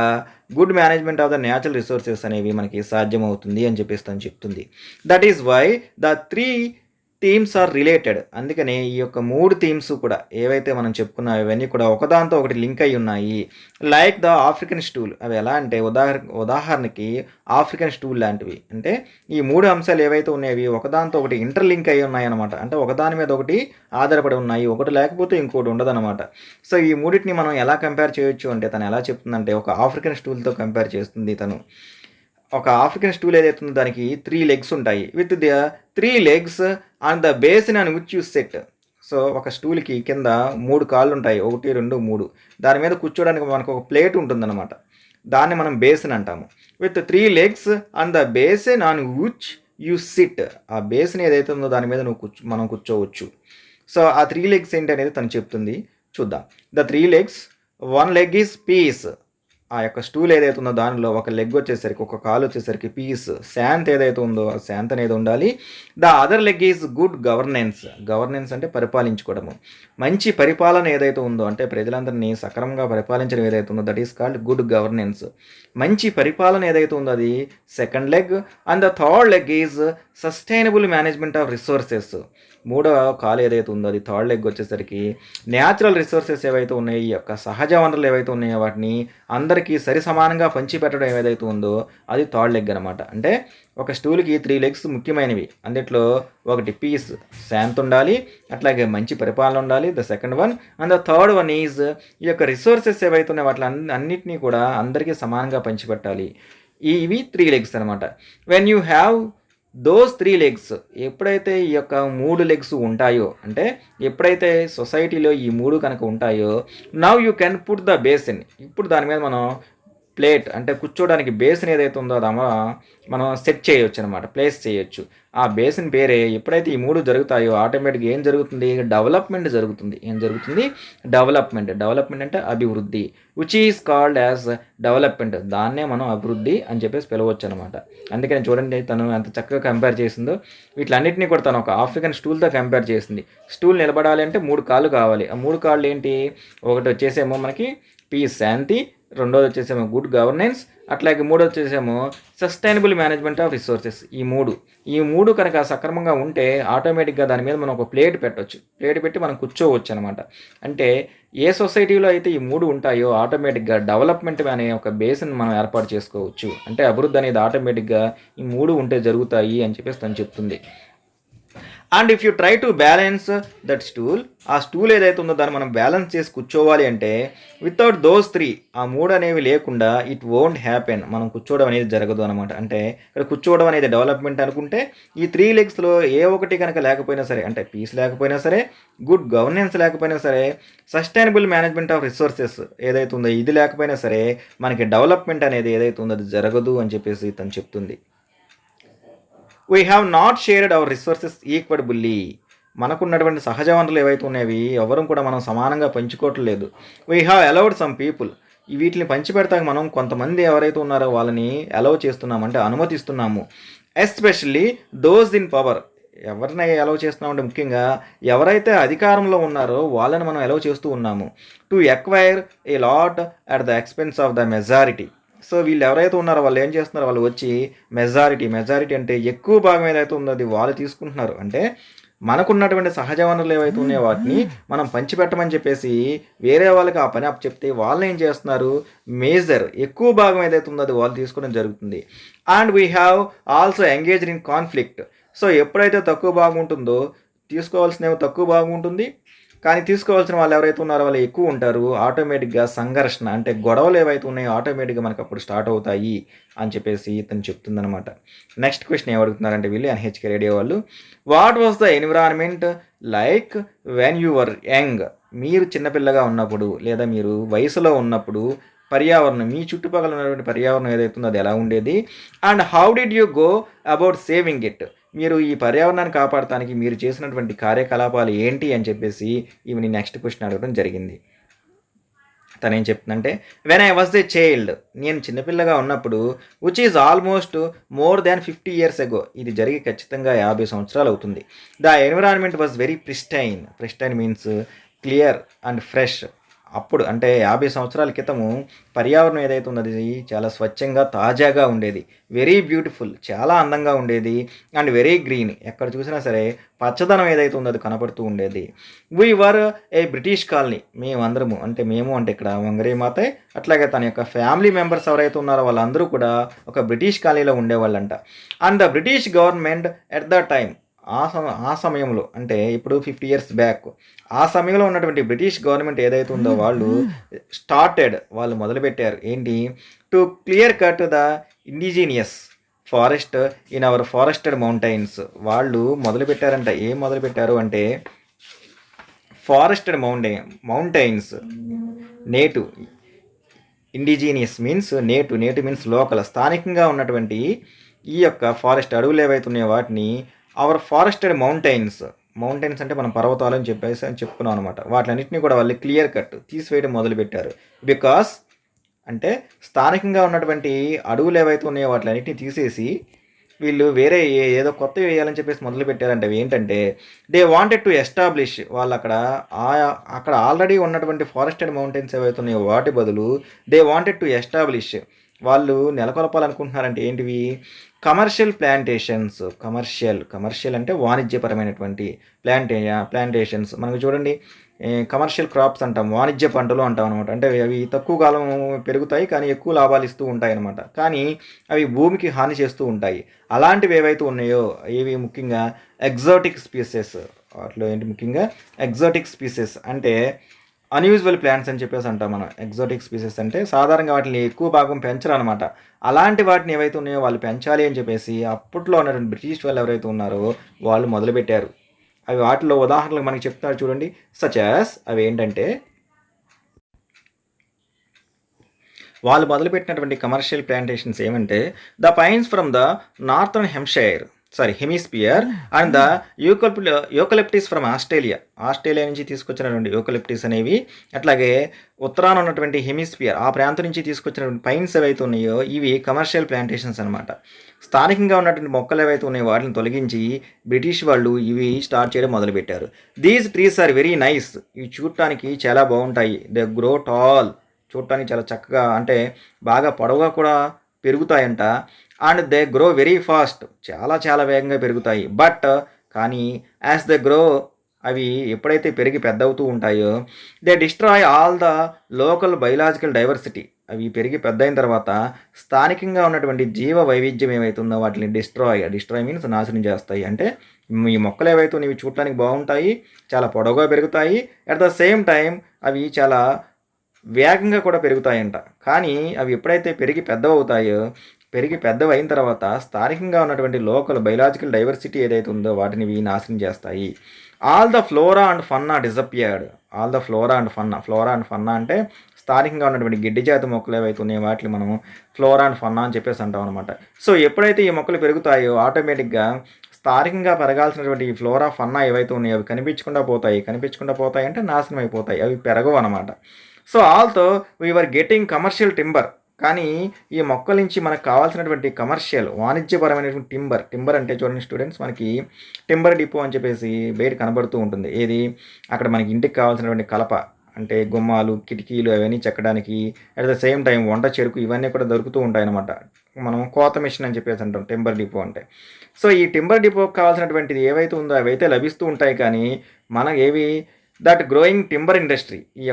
good management of the natural resources అనేవి మనకి సాధ్యమవుతుంది అని చెప్పేసి తను చెప్తుంది. That is why the 3 themes are related. అందుకనే ఈ యొక్క 3 థీమ్స్ కూడా ఏవైతే మనం చెప్పుకున్నాయో ఇవన్నీ కూడా ఒకదాంతో ఒకటి లింక్ అయి ఉన్నాయి. లైక్ ద ఆఫ్రికన్ స్టూల్, అవి ఎలా అంటే ఉదాహరణకి ఆఫ్రికన్ స్టూల్ లాంటివి. అంటే ఈ 3 అంశాలు ఏవైతే ఉన్నాయో ఒకదాంతో ఒకటి ఇంటర్లింక్ అయి ఉన్నాయి అనమాట. అంటే ఒకదాని మీద ఒకటి ఆధారపడి ఉన్నాయి, ఒకటి లేకపోతే ఇంకోటి ఉండదన్నమాట. సో ఈ మూడింటిని మనం ఎలా కంపేర్ చేయొచ్చు అంటే తను ఎలా చెప్తుందంటే ఒక ఆఫ్రికన్ స్టూల్తో కంపేర్ చేస్తుంది తను. ఒక ఆఫ్రికన్ స్టూల్ ఏదైతే ఉందో దానికి 3 లెగ్స్ ఉంటాయి. With the 3 legs on the basin on which you set. So ఒక స్టూల్కి కింద 3 కాళ్ళు ఉంటాయి, 1 2 3. దాని మీద కూర్చోడానికి మనకు ఒక ప్లేట్ ఉంటుందన్నమాట, దాన్ని మనం బేసిన్ అంటాము. With 3 legs on the basin on which you SIT, ఆ బేసిన్ ఏదైతే ఉందో దాని మీద మనం కూర్చోవచ్చు. సో ఆ 3 లెగ్స్ ఏంటి అనేది తను చెప్తుంది, చూద్దాం. The 3 legs, 1 leg is peace. ఆ యొక్క స్టూల్ ఏదైతే ఉందో దానిలో ఒక లెగ్ వచ్చేసరికి, ఒక కాలు వచ్చేసరికి పీస్, శాంతి ఏదైతే ఉందో ఆ శాంతి అనేది ఉండాలి. The other leg is good governance అంటే పరిపాలించుకోవడము. మంచి పరిపాలన ఏదైతే ఉందో అంటే ప్రజలందరినీ సక్రమంగా పరిపాలించడం ఏదైతే ఉందో that is called good governance. మంచి పరిపాలన ఏదైతే ఉందో అది second leg. And the third leg is sustainable management of resources. 3వ కాలు ఏదైతే ఉందో అది థర్డ్ లెగ్ వచ్చేసరికి న్యాచురల్ రిసోర్సెస్ ఏవైతే ఉన్నాయో, ఈ యొక్క సహజ వనరులు ఏవైతే ఉన్నాయో వాటిని అందరికీ సరి సమానంగా పంచిపెట్టడం ఏదైతే ఉందో అది థర్డ్ లెగ్ అనమాట. అంటే ఒక స్టూల్కి 3 లెగ్స్ ముఖ్యమైనవి. అందులో ఒకటి పీస్, శాంతి ఉండాలి, అట్లాగే మంచి పరిపాలన ఉండాలి, the second one. And the third one is ఈ యొక్క రిసోర్సెస్ ఏవైతే ఉన్నాయో వాటి అన్నిటినీ కూడా అందరికీ సమానంగా పంచిపెట్టాలి. ఇవి 3 లెగ్స్ అనమాట. When you have those 3 legs, ఎప్పుడైతే ఈ యొక్క 3 లెగ్స్ ఉంటాయో, అంటే ఎప్పుడైతే సొసైటీలో ఈ 3 కనుక ఉంటాయో, now you can put the basin. ఇప్పుడు దాని మీద మనం ప్లేట్ అంటే కూర్చోడానికి బేసిన్ ఏదైతే ఉందో అది మనం సెట్ చేయొచ్చు అనమాట, ప్లేస్ చేయొచ్చు. ఆ బేసిన్ పేరే ఎప్పుడైతే ఈ 3 జరుగుతాయో ఆటోమేటిక్గా ఏం జరుగుతుంది, డెవలప్మెంట్ జరుగుతుంది. ఏం జరుగుతుంది, డెవలప్మెంట్ అంటే అభివృద్ధి. Which is called as development, దాన్నే మనం అభివృద్ధి అని చెప్పేసి పిలవచ్చు అనమాట. అందుకని చూడండి తను ఎంత చక్కగా కంపేర్ చేసిందో. వీటిలన్నింటినీ కూడా తను ఒక ఆఫ్రికన్ స్టూల్తో కంపేర్ చేసింది. స్టూల్ నిలబడాలి అంటే 3 కాళ్ళు కావాలి. ఆ 3 కాళ్ళు ఏంటి, ఒకటి వచ్చేసేమో మనకి పీస్, శాంతి, రెండోది వచ్చేసేమో గుడ్ గవర్నెన్స్, అట్లాగే మూడోది వచ్చేసేమో సస్టైనబుల్ మేనేజ్మెంట్ ఆఫ్ రిసోర్సెస్. ఈ మూడు కనుక సక్రమంగా ఉంటే ఆటోమేటిక్గా దాని మీద మనం ఒక ప్లేట్ పెట్టవచ్చు, ప్లేట్ పెట్టి మనం కూర్చోవచ్చు అనమాట. అంటే ఏ సొసైటీలో అయితే ఈ 3 ఉంటాయో ఆటోమేటిక్గా డెవలప్మెంట్ అనే ఒక బేస్ని మనం ఏర్పాటు చేసుకోవచ్చు. అంటే అభివృద్ధి అనేది ఆటోమేటిక్గా ఈ 3 ఉంటే జరుగుతాయి అని చెప్పేసి తను చెప్తుంది. And if you try to balance that stool, ఆ స్టూల్ ఏదైతే ఉందో దాన్ని మనం బ్యాలెన్స్ చేసి కూర్చోవాలి అంటే వితౌట్ దోస్ త్రీ, ఆ మూడు అనేవి లేకుండా ఇట్ వోంట్ హ్యాపెన్, మనం కూర్చోవడం అనేది జరగదు అనమాట. అంటే ఇక్కడ కూర్చోవడం అనేది డెవలప్మెంట్ అనుకుంటే ఈ 3 లెగ్స్లో ఏ ఒకటి కనుక లేకపోయినా సరే, అంటే పీస్ లేకపోయినా సరే, గుడ్ గవర్నెన్స్ లేకపోయినా సరే, సస్టైనబుల్ మేనేజ్మెంట్ ఆఫ్ రిసోర్సెస్ ఏదైతే ఉందో ఇది లేకపోయినా సరే మనకి డెవలప్మెంట్ అనేది ఏదైతే ఉందో అది జరగదు అని చెప్పేసి తను చెప్తుంది. We have not shared our resources equitably, మనకున్నటువంటి సహజ వనరులు ఏవైతే ఉన్నాయవి ఎవరు కూడా మనం సమానంగా పంచుకోవట్లేదు. We have allowed some people, వీటిని పంచిపెడతాక మనం కొంతమంది ఎవరైతే ఉన్నారో వాళ్ళని అలౌ చేస్తున్నాము, అంటే అనుమతిస్తున్నాము. ఎస్పెషల్లీ దోస్ ఇన్ పవర్, ఎవరిని అలౌ చేస్తున్నామంటే ముఖ్యంగా ఎవరైతే అధికారంలో ఉన్నారో వాళ్ళని మనం అలౌ చేస్తూ ఉన్నాము. To acquire a lot at the expense of the majority, so వీళ్ళు ఎవరైతే ఉన్నారో వాళ్ళు ఏం చేస్తున్నారో వాళ్ళు వచ్చి మెజారిటీ అంటే ఎక్కువ భాగం ఏదైతే ఉందో అది వాళ్ళు తీసుకుంటున్నారు. అంటే మనకున్నటువంటి సహజ వనరులు ఏవైతే ఉన్నాయో వాటిని మనం పంచిపెట్టమని చెప్పేసి వేరే వాళ్ళకి ఆ పని చెప్తే వాళ్ళు ఏం చేస్తున్నారు, ఎక్కువ భాగం ఏదైతే ఉందో అది వాళ్ళు తీసుకోవడం జరుగుతుంది. And we have also engaged in conflict, so ఎప్పుడైతే తక్కువ భాగం ఉంటుందో తీసుకోవాల్సినవి తక్కువ భాగం ఉంటుంది, కానీ తీసుకోవాల్సిన వాళ్ళు ఎవరైతే ఉన్నారో వాళ్ళు ఎక్కువ ఉంటారు. ఆటోమేటిక్గా సంఘర్షణ, అంటే గొడవలు ఏవైతే ఉన్నాయో ఆటోమేటిక్గా మనకు అప్పుడు స్టార్ట్ అవుతాయి అని చెప్పేసి తను చెప్తుందనమాట. నెక్స్ట్ క్వశ్చన్ ఏమడుగుతున్నారంటే వీళ్ళు ఎన్హెచ్కే రేడియో వాళ్ళు, what was the environment like when you were young, మీరు చిన్నపిల్లగా ఉన్నప్పుడు లేదా మీరు వయసులో ఉన్నప్పుడు పర్యావరణం, మీ చుట్టుపక్కల ఉన్నటువంటి పర్యావరణం ఏదైతే ఉందో అది ఎలా ఉండేది. And how did you go about saving it, మీరు ఈ పర్యావరణాన్ని కాపాడటానికి మీరు చేసినటువంటి కార్యకలాపాలు ఏంటి అని చెప్పేసి ఈమెని నెక్స్ట్ క్వశ్చన్ అడగడం జరిగింది. తను ఏం చెప్తుందంటే, when I was a child, నేను చిన్నపిల్లగా ఉన్నప్పుడు, which is almost more than 50 years ago, ఇది జరిగి ఖచ్చితంగా 50 సంవత్సరాలు అవుతుంది. The environment was very pristine means clear and fresh. అప్పుడు అంటే 50 సంవత్సరాల క్రితము పర్యావరణం ఏదైతే ఉన్నది చాలా స్వచ్ఛంగా తాజాగా ఉండేది, వెరీ బ్యూటిఫుల్, చాలా అందంగా ఉండేది. అండ్ వెరీ గ్రీన్, ఎక్కడ చూసినా సరే పచ్చదనం ఏదైతే ఉందో అది కనపడుతూ ఉండేది. We were A British colony, మేమందరము అంటే మేము అంటే ఇక్కడ వంగరీ మాత, అట్లాగే తన యొక్క ఫ్యామిలీ మెంబర్స్ ఎవరైతే ఉన్నారో వాళ్ళందరూ కూడా ఒక బ్రిటిష్ కాలనీలో ఉండేవాళ్ళంట. And the British government at the time, ఆ సమయంలో అంటే ఇప్పుడు 50 years బ్యాక్, ఆ సమయంలో ఉన్నటువంటి బ్రిటిష్ గవర్నమెంట్ ఏదైతే ఉందో వాళ్ళు మొదలుపెట్టారు ఏంటి, to clear cut the indigenous forest in our forested mountains. వాళ్ళు మొదలుపెట్టారంట, ఏం మొదలుపెట్టారు అంటే forested mountains, native, indigenous means native means local, స్థానికంగా ఉన్నటువంటి ఈ యొక్క ఫారెస్ట్ అడవులు ఏవైతే ఉన్నాయో వాటిని అవర్ ఫారెస్టెడ్ మౌంటైన్స్ అంటే మనం పర్వతాలు అని చెప్పుకున్నాం అనమాట. వాటిలన్నింటినీ కూడా వాళ్ళు క్లియర్ కట్ తీసివేయడం మొదలుపెట్టారు. బికాస్ అంటే స్థానికంగా ఉన్నటువంటి అడవులు ఏవైతే ఉన్నాయో వాటిలన్నింటినీ తీసేసి వీళ్ళు వేరే ఏదో కొత్త వేయాలని చెప్పేసి మొదలుపెట్టారంటే ఏంటంటే దే వాంటెడ్ టు ఎస్టాబ్లిష్, వాళ్ళు అక్కడ ఆల్రెడీ ఉన్నటువంటి ఫారెస్టెడ్ మౌంటైన్స్ ఏవైతే ఉన్నాయో వాటి బదులు దే వాంటెడ్ టు ఎస్టాబ్లిష్, వాళ్ళు నెలకొల్పాలనుకుంటున్నారంటే ఏంటివి, కమర్షియల్ ప్లాంటేషన్స్. కమర్షియల్ అంటే వాణిజ్యపరమైనటువంటి ప్లాంటేషన్స్. మనకు చూడండి కమర్షియల్ క్రాప్స్ అంటాం, వాణిజ్య పంటలు అంటాం అనమాట. అంటే అవి తక్కువ కాలం పెరుగుతాయి కానీ ఎక్కువ లాభాలు ఇస్తూ ఉంటాయి అనమాట. కానీ అవి భూమికి హాని చేస్తూ ఉంటాయి. అలాంటివి ఏవైతే ఉన్నాయో ఇవి ముఖ్యంగా ఎగ్జాటిక్ స్పీసెస్. వాటిలో ఏంటి ముఖ్యంగా ఎగ్జాటిక్ స్పీసెస్ అంటే అన్యూజువల్ ప్లాంట్స్ అని చెప్పేసి అంటాం మనం. ఎగ్జాటిక్ స్పీసెస్ అంటే సాధారణంగా వాటిని ఎక్కువ భాగం పెంచరు అనమాట. అలాంటి వాటిని ఏవైతే ఉన్నాయో వాళ్ళు పెంచాలి అని చెప్పేసి అప్పట్లో ఉన్నటువంటి బ్రిటిష్ వాళ్ళు ఎవరైతే ఉన్నారో వాళ్ళు మొదలుపెట్టారు. అవి వాటిలో ఉదాహరణలు మనకి చెప్తున్నారు చూడండి. సచాస్ అవి ఏంటంటే వాళ్ళు మొదలుపెట్టినటువంటి కమర్షియల్ ప్లాంటేషన్స్ ఏమంటే the pines from the northern hemisphere and the eucalyptus from Australia నుంచి తీసుకొచ్చినటువంటి యూకలిప్టిస్ అనేవి, అట్లాగే ఉత్తరాన ఉన్నటువంటి హెమిస్పియర్ ఆ ప్రాంతం నుంచి తీసుకొచ్చినటువంటి పైన్స్ ఏవైతే ఉన్నాయో ఇవి కమర్షియల్ ప్లాంటేషన్స్ అనమాట. స్థానికంగా ఉన్నటువంటి మొక్కలు ఏవైతే ఉన్నాయో వాటిని తొలగించి బ్రిటిష్ వాళ్ళు ఇవి స్టార్ట్ చేయడం మొదలుపెట్టారు. These trees are very nice, ఇవి చూడటానికి చాలా బాగుంటాయి. దే గ్రో టాల్, చూడటానికి చాలా చక్కగా అంటే బాగా పొడవుగా కూడా పెరుగుతాయంట. And they grow very fast, చాలా వేగంగా పెరుగుతాయి. బట్ కానీ యాజ్ దే గ్రో అవి ఎప్పుడైతే పెరిగి పెద్దవుతూ ఉంటాయో they destroy all the local biological diversity. అవి పెరిగి పెద్ద అయిన తర్వాత స్థానికంగా ఉన్నటువంటి జీవ వైవిధ్యం ఏవైతుందో వాటిని డిస్ట్రాయ్ మీన్స్ నాశనం చేస్తాయి. అంటే ఈ మొక్కలు ఏవైతే ఇవి చూడటానికి బాగుంటాయి, చాలా పొడవుగా పెరుగుతాయి, అట్ ద సేమ్ టైం అవి చాలా వేగంగా కూడా పెరుగుతాయంట. కానీ అవి ఎప్పుడైతే పెరిగి పెద్దవి అయిన తర్వాత స్థానికంగా ఉన్నటువంటి లోకల్ బయలాజికల్ డైవర్సిటీ ఏదైతే ఉందో వాటిని ఇవి నాశనం చేస్తాయి. All the flora and fauna disappeared. All the flora and fauna అంటే స్థానికంగా ఉన్నటువంటి గిడ్డి జాతి మొక్కలు ఏవైతే ఉన్నాయో వాటిని మనం ఫ్లోరా అండ్ ఫన్నా అని చెప్పేసి అంటాం అనమాట. సో ఎప్పుడైతే ఈ మొక్కలు పెరుగుతాయో ఆటోమేటిక్గా స్థానికంగా పెరగాల్సినటువంటి ఈ ఫ్లోరా ఫన్నా ఏవైతే ఉన్నాయో అవి కనిపించకుండా పోతాయి అంటే నాశనం అయిపోతాయి, అవి పెరగవు అనమాట. So ఆల్తో we are getting commercial timber. కానీ ఈ మొక్కల నుంచి మనకు కావాల్సినటువంటి కమర్షియల్ వాణిజ్యపరమైనటువంటి టింబర్ అంటే చూడండి స్టూడెంట్స్, మనకి టింబర్ డిపో అని చెప్పేసి బయట కనబడుతూ ఉంటుంది. ఏది అక్కడ మనకి ఇంటికి కావాల్సినటువంటి కలప అంటే గుమ్మాలు, కిటికీలు అవన్నీ చెక్కడానికి, అట్ ద సేమ్ టైం వంట చెరుకు ఇవన్నీ కూడా దొరుకుతూ ఉంటాయన్నమాట. మనం కోత మిషన్ అని చెప్పేసి అంటాం టింబర్ డిపో అంటే. సో ఈ టింబర్ డిపోకి కావాల్సినటువంటిది ఏవైతే ఉందో అవైతే లభిస్తూ ఉంటాయి. కానీ మనకు ఏవి దట్ గ్రోయింగ్ టింబర్ ఇండస్ట్రీ, ఈ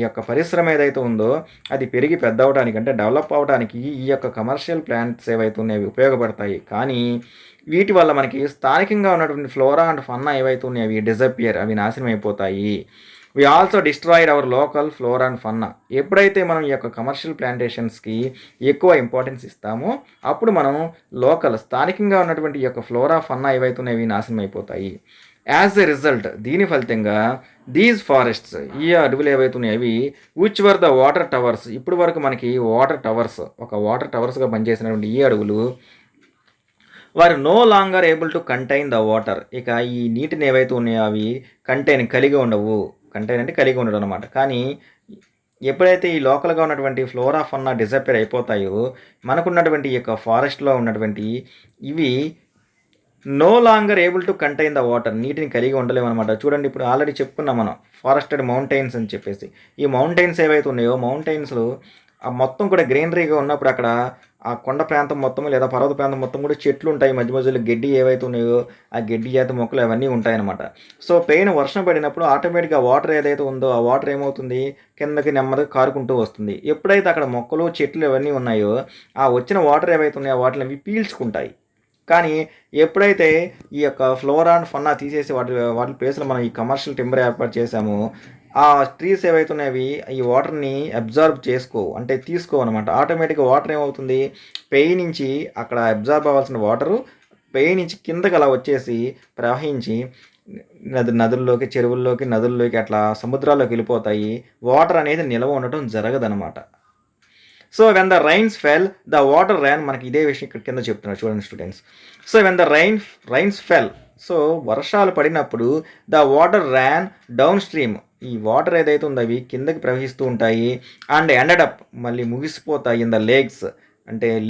యొక్క పరిశ్రమ ఏదైతే ఉందో అది పెరిగి పెద్ద అవడానికి అంటే డెవలప్ అవడానికి ఈ యొక్క కమర్షియల్ ప్లాంట్స్ ఏవైతే ఉన్నాయో అవి ఉపయోగపడతాయి. కానీ వీటి వల్ల మనకి స్థానికంగా ఉన్నటువంటి ఫ్లోరా అండ్ ఫన్నా ఏవైతే ఉన్నాయో అవి డిసపియర్, అవి నాశనం అయిపోతాయి. We also destroyed our local flora and fauna. ఎప్పుడైతే మనం ఈ యొక్క కమర్షియల్ ప్లాంటేషన్స్కి ఎక్కువ ఇంపార్టెన్స్ ఇస్తామో అప్పుడు మనం స్థానికంగా ఉన్నటువంటి ఈ యొక్క ఫ్లోరా ఫన్నా ఏవైతే ఉన్నాయో అవి నాశనం అయిపోతాయి. యాజ్ ఎ రిజల్ట్ దీని ఫలితంగా దీస్ ఫారెస్ట్స్, ఈ అడవులు ఏవైతే ఉన్నాయో అవి which were the water towers, ఇప్పుడు వరకు మనకి వాటర్ టవర్స్గా పనిచేసినటువంటి ఈ అడవులు వారు no longer able to contain the water. ఇక ఈ నీటిని ఏవైతే ఉన్నాయో అవి కలిగి ఉండడం అనమాట. కానీ ఎప్పుడైతే ఈ లోకల్గా ఉన్నటువంటి ఫ్లోరా ఫన్నా డిసప్పేర్ అయిపోతాయో మనకున్నటువంటి ఈ యొక్క ఫారెస్ట్లో ఉన్నటువంటి ఇవి no longer able to contain the water, నీటిని కలిగి ఉండలేము అనమాట. చూడండి ఇప్పుడు ఆల్రెడీ చెప్పుకున్నాం మనం ఫారెస్టెడ్ మౌంటైన్స్ అని చెప్పేసి. ఈ మౌంటైన్స్ ఏవైతే ఉన్నాయో మౌంటైన్స్లో ఆ మొత్తం కూడా గ్రీనరీగా ఉన్నప్పుడు అక్కడ ఆ కొండ ప్రాంతం మొత్తం లేదా పర్వత ప్రాంతం మొత్తం కూడా చెట్లు ఉంటాయి, మధ్యలో గడ్డి ఏవైతే ఉన్నాయో ఆ గడ్డి జాతి మొక్కలు అవన్నీ ఉంటాయన్నమాట. సో వర్షం పడినప్పుడు ఆటోమేటిక్గా వాటర్ ఏదైతే ఉందో ఆ వాటర్ ఏమవుతుంది కిందకి నెమ్మదిగా కారుకుంటూ వస్తుంది. ఎప్పుడైతే అక్కడ మొక్కలు చెట్లు ఇవన్నీ ఉన్నాయో ఆ వచ్చిన వాటర్ ఏవైతే ఉన్నాయో వాటిని అవి పీల్చుకుంటాయి. కానీ ఎప్పుడైతే ఈ యొక్క ఫ్లోరా అండ్ ఫన్నా తీసేసి వాటి ప్లేస్లో మనం ఈ కమర్షియల్ టింబర్ ఏర్పాటు చేసామో ఆ ట్రీస్ ఏవైతే ఉన్నాయవి ఈ వాటర్ని అబ్జార్బ్ అంటే తీసుకోవన్నమాట. ఆటోమేటిక్గా వాటర్ ఏమవుతుంది నుంచి అక్కడ అబ్జార్బ్ అవ్వాల్సిన వాటరు నుంచి కిందకి అలా వచ్చేసి ప్రవహించి నదుల్లోకి, చెరువుల్లోకి, నదుల్లోకి, అట్లా సముద్రాల్లోకి వెళ్ళిపోతాయి. వాటర్ అనేది నిల్వ ఉండటం జరగదనమాట. So when the rains fell the water ran, మనకి ఇదే విషయం ఇక్కడ కింద చెప్తున్నారు చూడండి students. So when the rains fell, so వర్షాలు పడినప్పుడు the water ran down stream, ఈ వాటర్ ఏదైతే ఉందో అవి కిందకి ప్రవహిస్తూ ఉంటాయి. అండ్ ఎండెడ్ మళ్ళీ ముగిసిపోతాయి ఇన్ ద లేక్స్,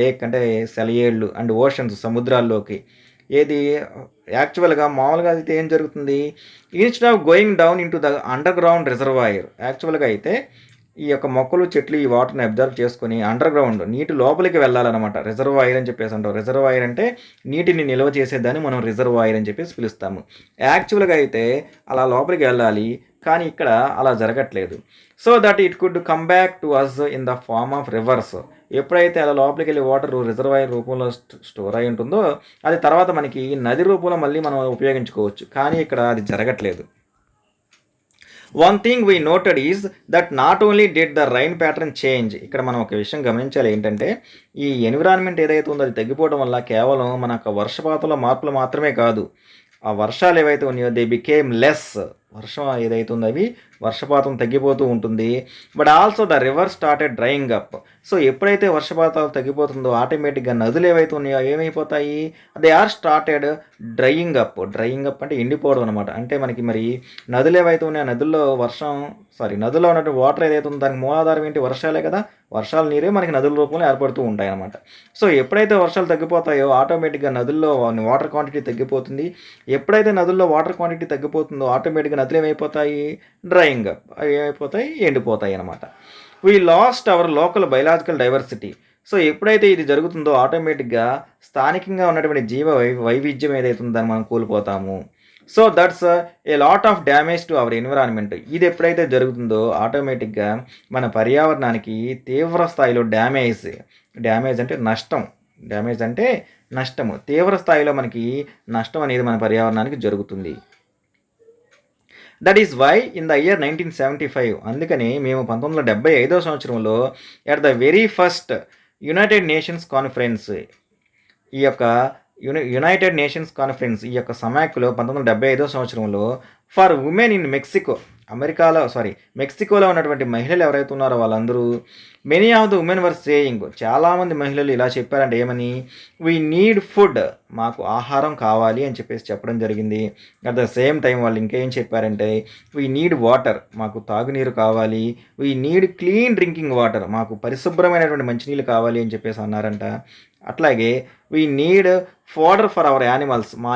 లేక్ అంటే సెలయేళ్ళు, అండ్ ఓషన్స్ సముద్రాల్లోకి. ఏది యాక్చువల్గా మామూలుగా అయితే ఏం జరుగుతుంది, instead of going down in to the under ground reservoir, యాక్చువల్గా అయితే ఈ యొక్క మొక్కలు చెట్లు ఈ వాటర్ని అబ్జర్వ్ చేసుకొని అండర్ గ్రౌండ్ నీటి లోపలికి వెళ్ళాలన్నమాట. రిజర్వాయర్ అని చెప్పేసి అంటాం. రిజర్వాయర్ అంటే నీటిని నిల్వ చేసేదాన్ని మనం రిజర్వాయర్ అని చెప్పేసి పిలుస్తాము. యాక్చువల్గా అయితే అలా లోపలికి వెళ్ళాలి, కానీ ఇక్కడ అలా జరగట్లేదు. So that it could come back to us in the form of rivers. ఎప్పుడైతే అలా లోపలికి వెళ్ళి వాటర్ రిజర్వాయర్ రూపంలో స్టోర్ అయి ఉంటుందో అది తర్వాత మనకి నది రూపంలో మళ్ళీ మనం ఉపయోగించుకోవచ్చు. కానీ ఇక్కడ అది జరగట్లేదు. One thing we noted is that not only did the rain pattern change. ఇక్కడ మనం ఒక విషయం గమనించాలి ఏంటంటే ఈ ఎన్విరాన్మెంట్ ఏదైతే ఉందో అది తగ్గిపోవడం వల్ల కేవలం మన వర్షపాతంలో మార్పులు మాత్రమే కాదు, ఆ వర్షాలు ఏవైతే ఉన్నాయో దే బికేమ్ లెస్. వర్షం ఏదైతే ఉందో అవి వర్షపాతం తగ్గిపోతూ ఉంటుంది. But also the river started drying up. So ఎప్పుడైతే వర్షపాతాలు తగ్గిపోతుందో ఆటోమేటిక్గా నదులు ఏవైతే ఉన్నాయో ఏమైపోతాయి, they are started drying up అంటే ఎండిపోవడం అనమాట. అంటే మనకి మరి నదులు ఏవైతే ఉన్నాయో నదుల్లో నదుల్లో ఉన్నటువంటి వాటర్ ఏదైతే ఉందో దానికి మూలాధారం ఏంటి, వర్షాలే కదా. వర్షాల నీరే మనకి నదుల రూపంలో ఏర్పడుతూ ఉంటాయి అన్నమాట. సో ఎప్పుడైతే వర్షాలు తగ్గిపోతాయో ఆటోమేటిక్గా నదుల్లో వాటర్ క్వాంటిటీ తగ్గిపోతుంది. ఎప్పుడైతే నదుల్లో వాటర్ క్వాంటిటీ తగ్గిపోతుందో ఆటోమేటిక్గా నదులు ఏమైపోతాయి, డ్రైయింగ్ అప్, అవి ఏమైపోతాయి, ఎండిపోతాయి అన్నమాట. We last hour local biological diversity. So ఎప్పుడైతే ఇది జరుగుతుందో ఆటోమేటిక్గా స్థానికంగా ఉన్నటువంటి జీవ వైవిధ్యం ఏదైతే ఉందో దాన్ని మనం కోల్పోతాము. So that's a lot of damage to our environment. ఇది ఎప్పుడైతే జరుగుతుందో ఆటోమేటిక్గా మన పర్యావరణానికి తీవ్ర స్థాయిలో డ్యామేజ్ అంటే నష్టం, డ్యామేజ్ అంటే నష్టము, తీవ్ర స్థాయిలో మనకి నష్టం అనేది మన పర్యావరణానికి జరుగుతుంది. That is why in the year 1975, అందుకని మేము 1975వ సంవత్సరంలో at the very first United Nations conference, ఈ యొక్క యునైటెడ్ నేషన్స్ కాన్ఫరెన్స్, ఈ యొక్క సమాఖ్యలో 1975వ సంవత్సరంలో ఫర్ ఉమెన్ ఇన్ మెక్సికోలో ఉన్నటువంటి మహిళలు ఎవరైతే ఉన్నారో వాళ్ళందరూ, many of the women were saying, చాలామంది మహిళలు ఇలా చెప్పారంటే ఏమని, వీ నీడ్ ఫుడ్, మాకు ఆహారం కావాలి అని చెప్పేసి చెప్పడం జరిగింది. అట్ ద సేమ్ టైం వాళ్ళు ఇంకేం చెప్పారంటే, వీ నీడ్ వాటర్, మాకు తాగునీరు కావాలి, we need clean drinking water, మాకు పరిశుభ్రమైనటువంటి మంచినీళ్ళు కావాలి అని చెప్పేసి అన్నారంట. అట్లాగే we need fodder for hour animals, మా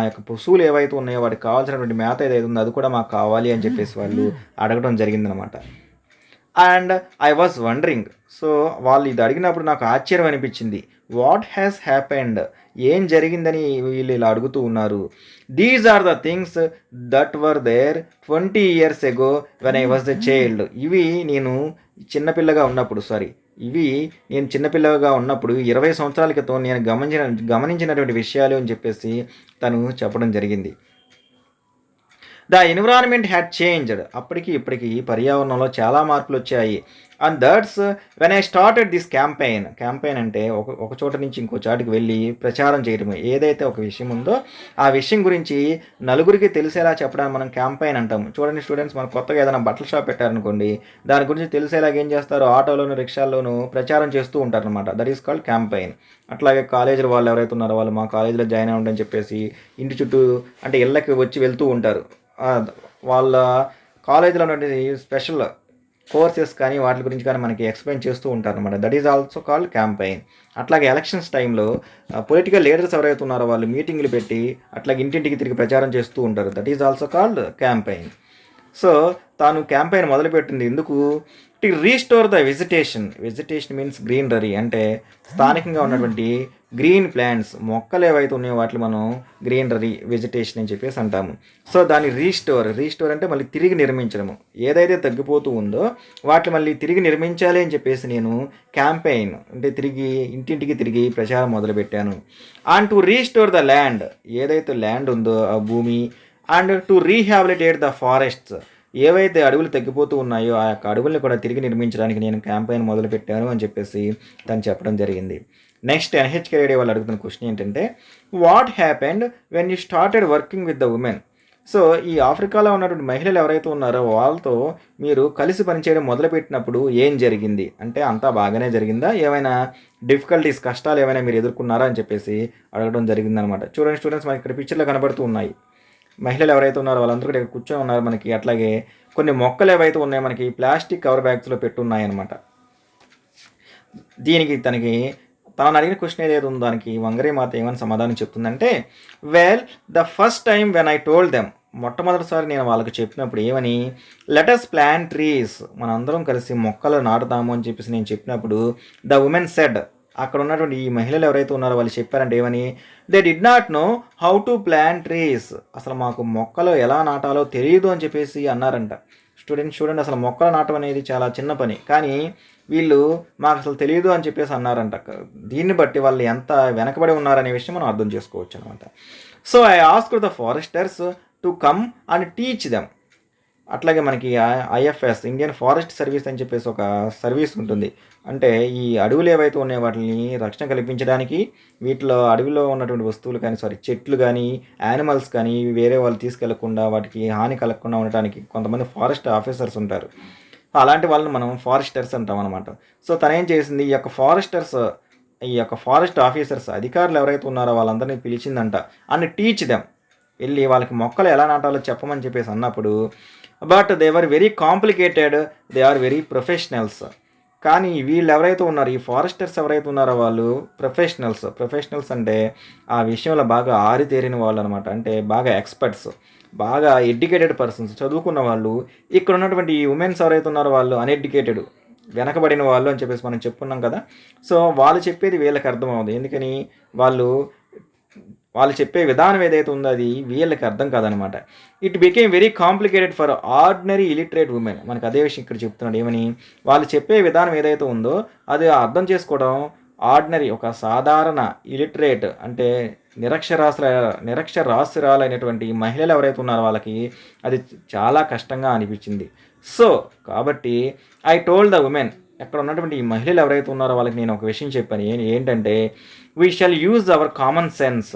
యొక్క పశువులు ఏవైతే ఉన్నాయో వాటికి కావాల్సినటువంటి మేత ఏదైతే ఉందో అది కూడా మాకు కావాలి అని చెప్పేసి వాళ్ళు అడగడం జరిగిందనమాట. And I was wondering, so వాళ్ళు ఇది అడిగినప్పుడు నాకు ఆశ్చర్యం అనిపించింది. వాట్ హ్యాస్ హ్యాపెండ్, ఏం జరిగిందని వీళ్ళు ఇలా అడుగుతూ ఉన్నారు. These are the things that were there 20 years ago when I was the child. ఇవి నేను చిన్నపిల్లగా ఉన్నప్పుడు 20 సంవత్సరాల క్రితం నేను గమనించినటువంటి విషయాలు అని చెప్పేసి తను చెప్పడం జరిగింది. ద ఎన్విరాన్మెంట్ హ్యాడ్ చేంజ్డ్, అప్పటికి ఇప్పటికి పర్యావరణంలో చాలా మార్పులు వచ్చాయి. And that's when I started this campaign అంటే ఒక చోట నుంచి ఇంకో చాటుకి వెళ్ళి ప్రచారం చేయడమే. ఏదైతే ఒక విషయం ఉందో ఆ విషయం గురించి నలుగురికి తెలిసేలా చెప్పడానికి మనం క్యాంపెయిన్ అంటాము. చూడండి స్టూడెంట్స్, మనం కొత్తగా ఏదైనా బట్టల షాప్ పెట్టారనుకోండి, దాని గురించి తెలిసేలాగా ఏం చేస్తారు, ఆటోలోను రిక్షాల్లోనూ ప్రచారం చేస్తూ ఉంటారనమాట. That is called campaign. అట్లాగే కాలేజీల వాళ్ళు ఎవరైతే ఉన్నారో వాళ్ళు మా కాలేజీలో జాయిన్ అవ్వండి అని చెప్పేసి ఇంటి చుట్టూ అంటే ఇళ్ళకి వచ్చి వెళ్తూ ఉంటారు. వాళ్ళ కాలేజీలో ఉన్నటువంటి స్పెషల్ కోర్సెస్ కానీ వాటి గురించి కానీ మనకి ఎక్స్ప్లెయిన్ చేస్తూ ఉంటారు అనమాట. That is also called campaign. అట్లాగే ఎలక్షన్స్ టైంలో పొలిటికల్ లీడర్స్ ఎవరైతే ఉన్నారో వాళ్ళు మీటింగ్లు పెట్టి అట్లాగే ఇంటింటికి తిరిగి ప్రచారం చేస్తూ ఉంటారు. That is also called campaign. So తాను క్యాంపెయిన్ మొదలుపెట్టింది ఎందుకు, to restore the vegetation means greenery, అంటే స్థానికంగా ఉన్నటువంటి గ్రీన్ ప్లాంట్స్, మొక్కలు ఏవైతే ఉన్నాయో వాటిని మనం గ్రీనరీ వెజిటేషన్ అని చెప్పేసి అంటాము. సో దాన్ని రీస్టోర్ అంటే మళ్ళీ తిరిగి నిర్మించడము, ఏదైతే తగ్గిపోతూ ఉందో వాటిని మళ్ళీ తిరిగి నిర్మించాలి అని చెప్పేసి నేను క్యాంపెయిన్ అంటే ఇంటింటికి తిరిగి ప్రచారం మొదలుపెట్టాను. And to restore the land, ఏదైతే ల్యాండ్ ఉందో ఆ భూమి, and to rehabilitate the forests, ఏవైతే అడవులు తగ్గిపోతూ ఉన్నాయో ఆ యొక్క అడవుల్ని కూడా తిరిగి నిర్మించడానికి నేను క్యాంపెయిన్ మొదలుపెట్టాను అని చెప్పేసి తను చెప్పడం జరిగింది. నెక్స్ట్ NHKD వాళ్ళు అడుగుతున్న క్వశ్చన్ ఏంటంటే, what happened when you started working with the women. So ఈ ఆఫ్రికాలో ఉన్నటువంటి మహిళలు ఎవరైతే ఉన్నారో వాళ్ళతో మీరు కలిసి పనిచేయడం మొదలుపెట్టినప్పుడు ఏం జరిగింది అంటే, అంతా బాగానే జరిగిందా, ఏమైనా డిఫికల్టీస్ కష్టాలు ఏమైనా మీరు ఎదుర్కొన్నారా అని చెప్పేసి అడగడం జరిగిందనమాట. చూడండి స్టూడెంట్స్, మనకి ఇక్కడ పిక్చర్లో కనబడుతూ ఉన్నాయి. మహిళలు ఎవరైతే ఉన్నారో వాళ్ళందరూ కూడా ఇక్కడ కూర్చొని ఉన్నారు మనకి. అట్లాగే కొన్ని మొక్కలు ఏవైతే ఉన్నాయో మనకి ప్లాస్టిక్ కవర్ బ్యాగ్స్లో పెట్టున్నాయన్నమాట. దీనికి తనను అడిగిన క్వశ్చన్ ఏదైతే ఉందో దానికి వంగరీ మాత ఏమని సమాధానం చెప్తుందంటే, well the first time when I told them, మొట్టమొదటిసారి నేను వాళ్ళకి చెప్పినప్పుడు ఏమని, లెటస్ ప్లాంట్ ట్రీస్, మనందరం కలిసి మొక్కలు నాటుతాము అని చెప్పేసి నేను చెప్పినప్పుడు, ద ఉమెన్ సెడ్, అక్కడ ఉన్నటువంటి ఈ మహిళలు ఎవరైతే ఉన్నారో వాళ్ళు చెప్పారంటే ఏమని, they did not know how to plant trees, అసలు మాకు మొక్కలు ఎలా నాటాలో తెలియదు అని చెప్పేసి అన్నారంట. చూడండి అసలు మొక్కలు నాటం అనేది చాలా చిన్న పని, కానీ వీళ్ళు మాకు అసలు తెలియదు అని చెప్పేసి అన్నారంట. దీన్ని బట్టి వాళ్ళు ఎంత వెనకబడి ఉన్నారనే విషయం మనం అర్థం చేసుకోవచ్చు అనమాట. So I asked the foresters to come and teach them. అట్లాగే మనకి IFS ఇండియన్ ఫారెస్ట్ సర్వీస్ అని చెప్పేసి ఒక సర్వీస్ ఉంటుంది. అంటే ఈ అడవులు ఏవైతే ఉన్నాయో వాటిని రక్షణ కల్పించడానికి, వీటిలో అడవిలో ఉన్నటువంటి వస్తువులు కానీ చెట్లు కానీ యానిమల్స్ కానీ వేరే వాళ్ళు తీసుకెళ్లకుండా వాటికి హాని కలగకుండా ఉండటానికి కొంతమంది ఫారెస్ట్ ఆఫీసర్స్ ఉంటారు. అలాంటి వాళ్ళని మనం ఫారెస్టర్స్ అంటాం అనమాట. సో తనేం చేసింది, ఈ యొక్క ఫారెస్ట్ ఆఫీసర్స్ అధికారులు ఎవరైతే ఉన్నారో వాళ్ళందరినీ పిలిచిందంట. అండ్ టీచ్ దెమ్, వెళ్ళి వాళ్ళకి మొక్కలు ఎలా నాటాలో చెప్పమని చెప్పేసి అన్నప్పుడు, but they are very complicated, they are very professionals. కానీ వీళ్ళు ఎవరైతే ఉన్నారో, ఈ ఫారెస్టర్స్ ఎవరైతే ఉన్నారో వాళ్ళు ప్రొఫెషనల్స్ అంటే ఆ విషయంలో బాగా ఆరితేరిన వాళ్ళు అనమాట. అంటే బాగా ఎక్స్పర్ట్స్, బాగా ఎడ్యుకేటెడ్ పర్సన్స్, చదువుకున్న వాళ్ళు. ఇక్కడ ఉన్నటువంటి ఈ ఉమెన్స్ ఎవరైతే ఉన్నారో వాళ్ళు అన్ఎడ్యుకేటెడ్, వెనకబడిన వాళ్ళు అని చెప్పేసి మనం చెప్పుకున్నాం కదా. సో వాళ్ళు చెప్పేది వీళ్ళకి అర్థమవుతుంది. ఎందుకని, వాళ్ళు వాళ్ళు చెప్పే విధానం ఏదైతే ఉందో అది వీళ్ళకి అర్థం కాదనమాట. It became very complicated for ordinary illiterate women. మనకు అదే విషయం ఇక్కడ చెప్తున్నాడు ఏమని, వాళ్ళు చెప్పే విధానం ఏదైతే ఉందో అది అర్థం చేసుకోవడం ఆర్డినరీ ఒక సాధారణ ఇలిటరేట్ అంటే నిరక్షరాస్యురాలైనటువంటి మహిళలు ఎవరైతే ఉన్నారో వాళ్ళకి అది చాలా కష్టంగా అనిపించింది. సో కాబట్టి ఐ టోల్డ్ ద ఉమెన్, అక్కడ ఉన్నటువంటి ఈ మహిళలు ఎవరైతే ఉన్నారో వాళ్ళకి నేను ఒక విషయం చెప్పాను. ఏంటంటే we shall use our common sense.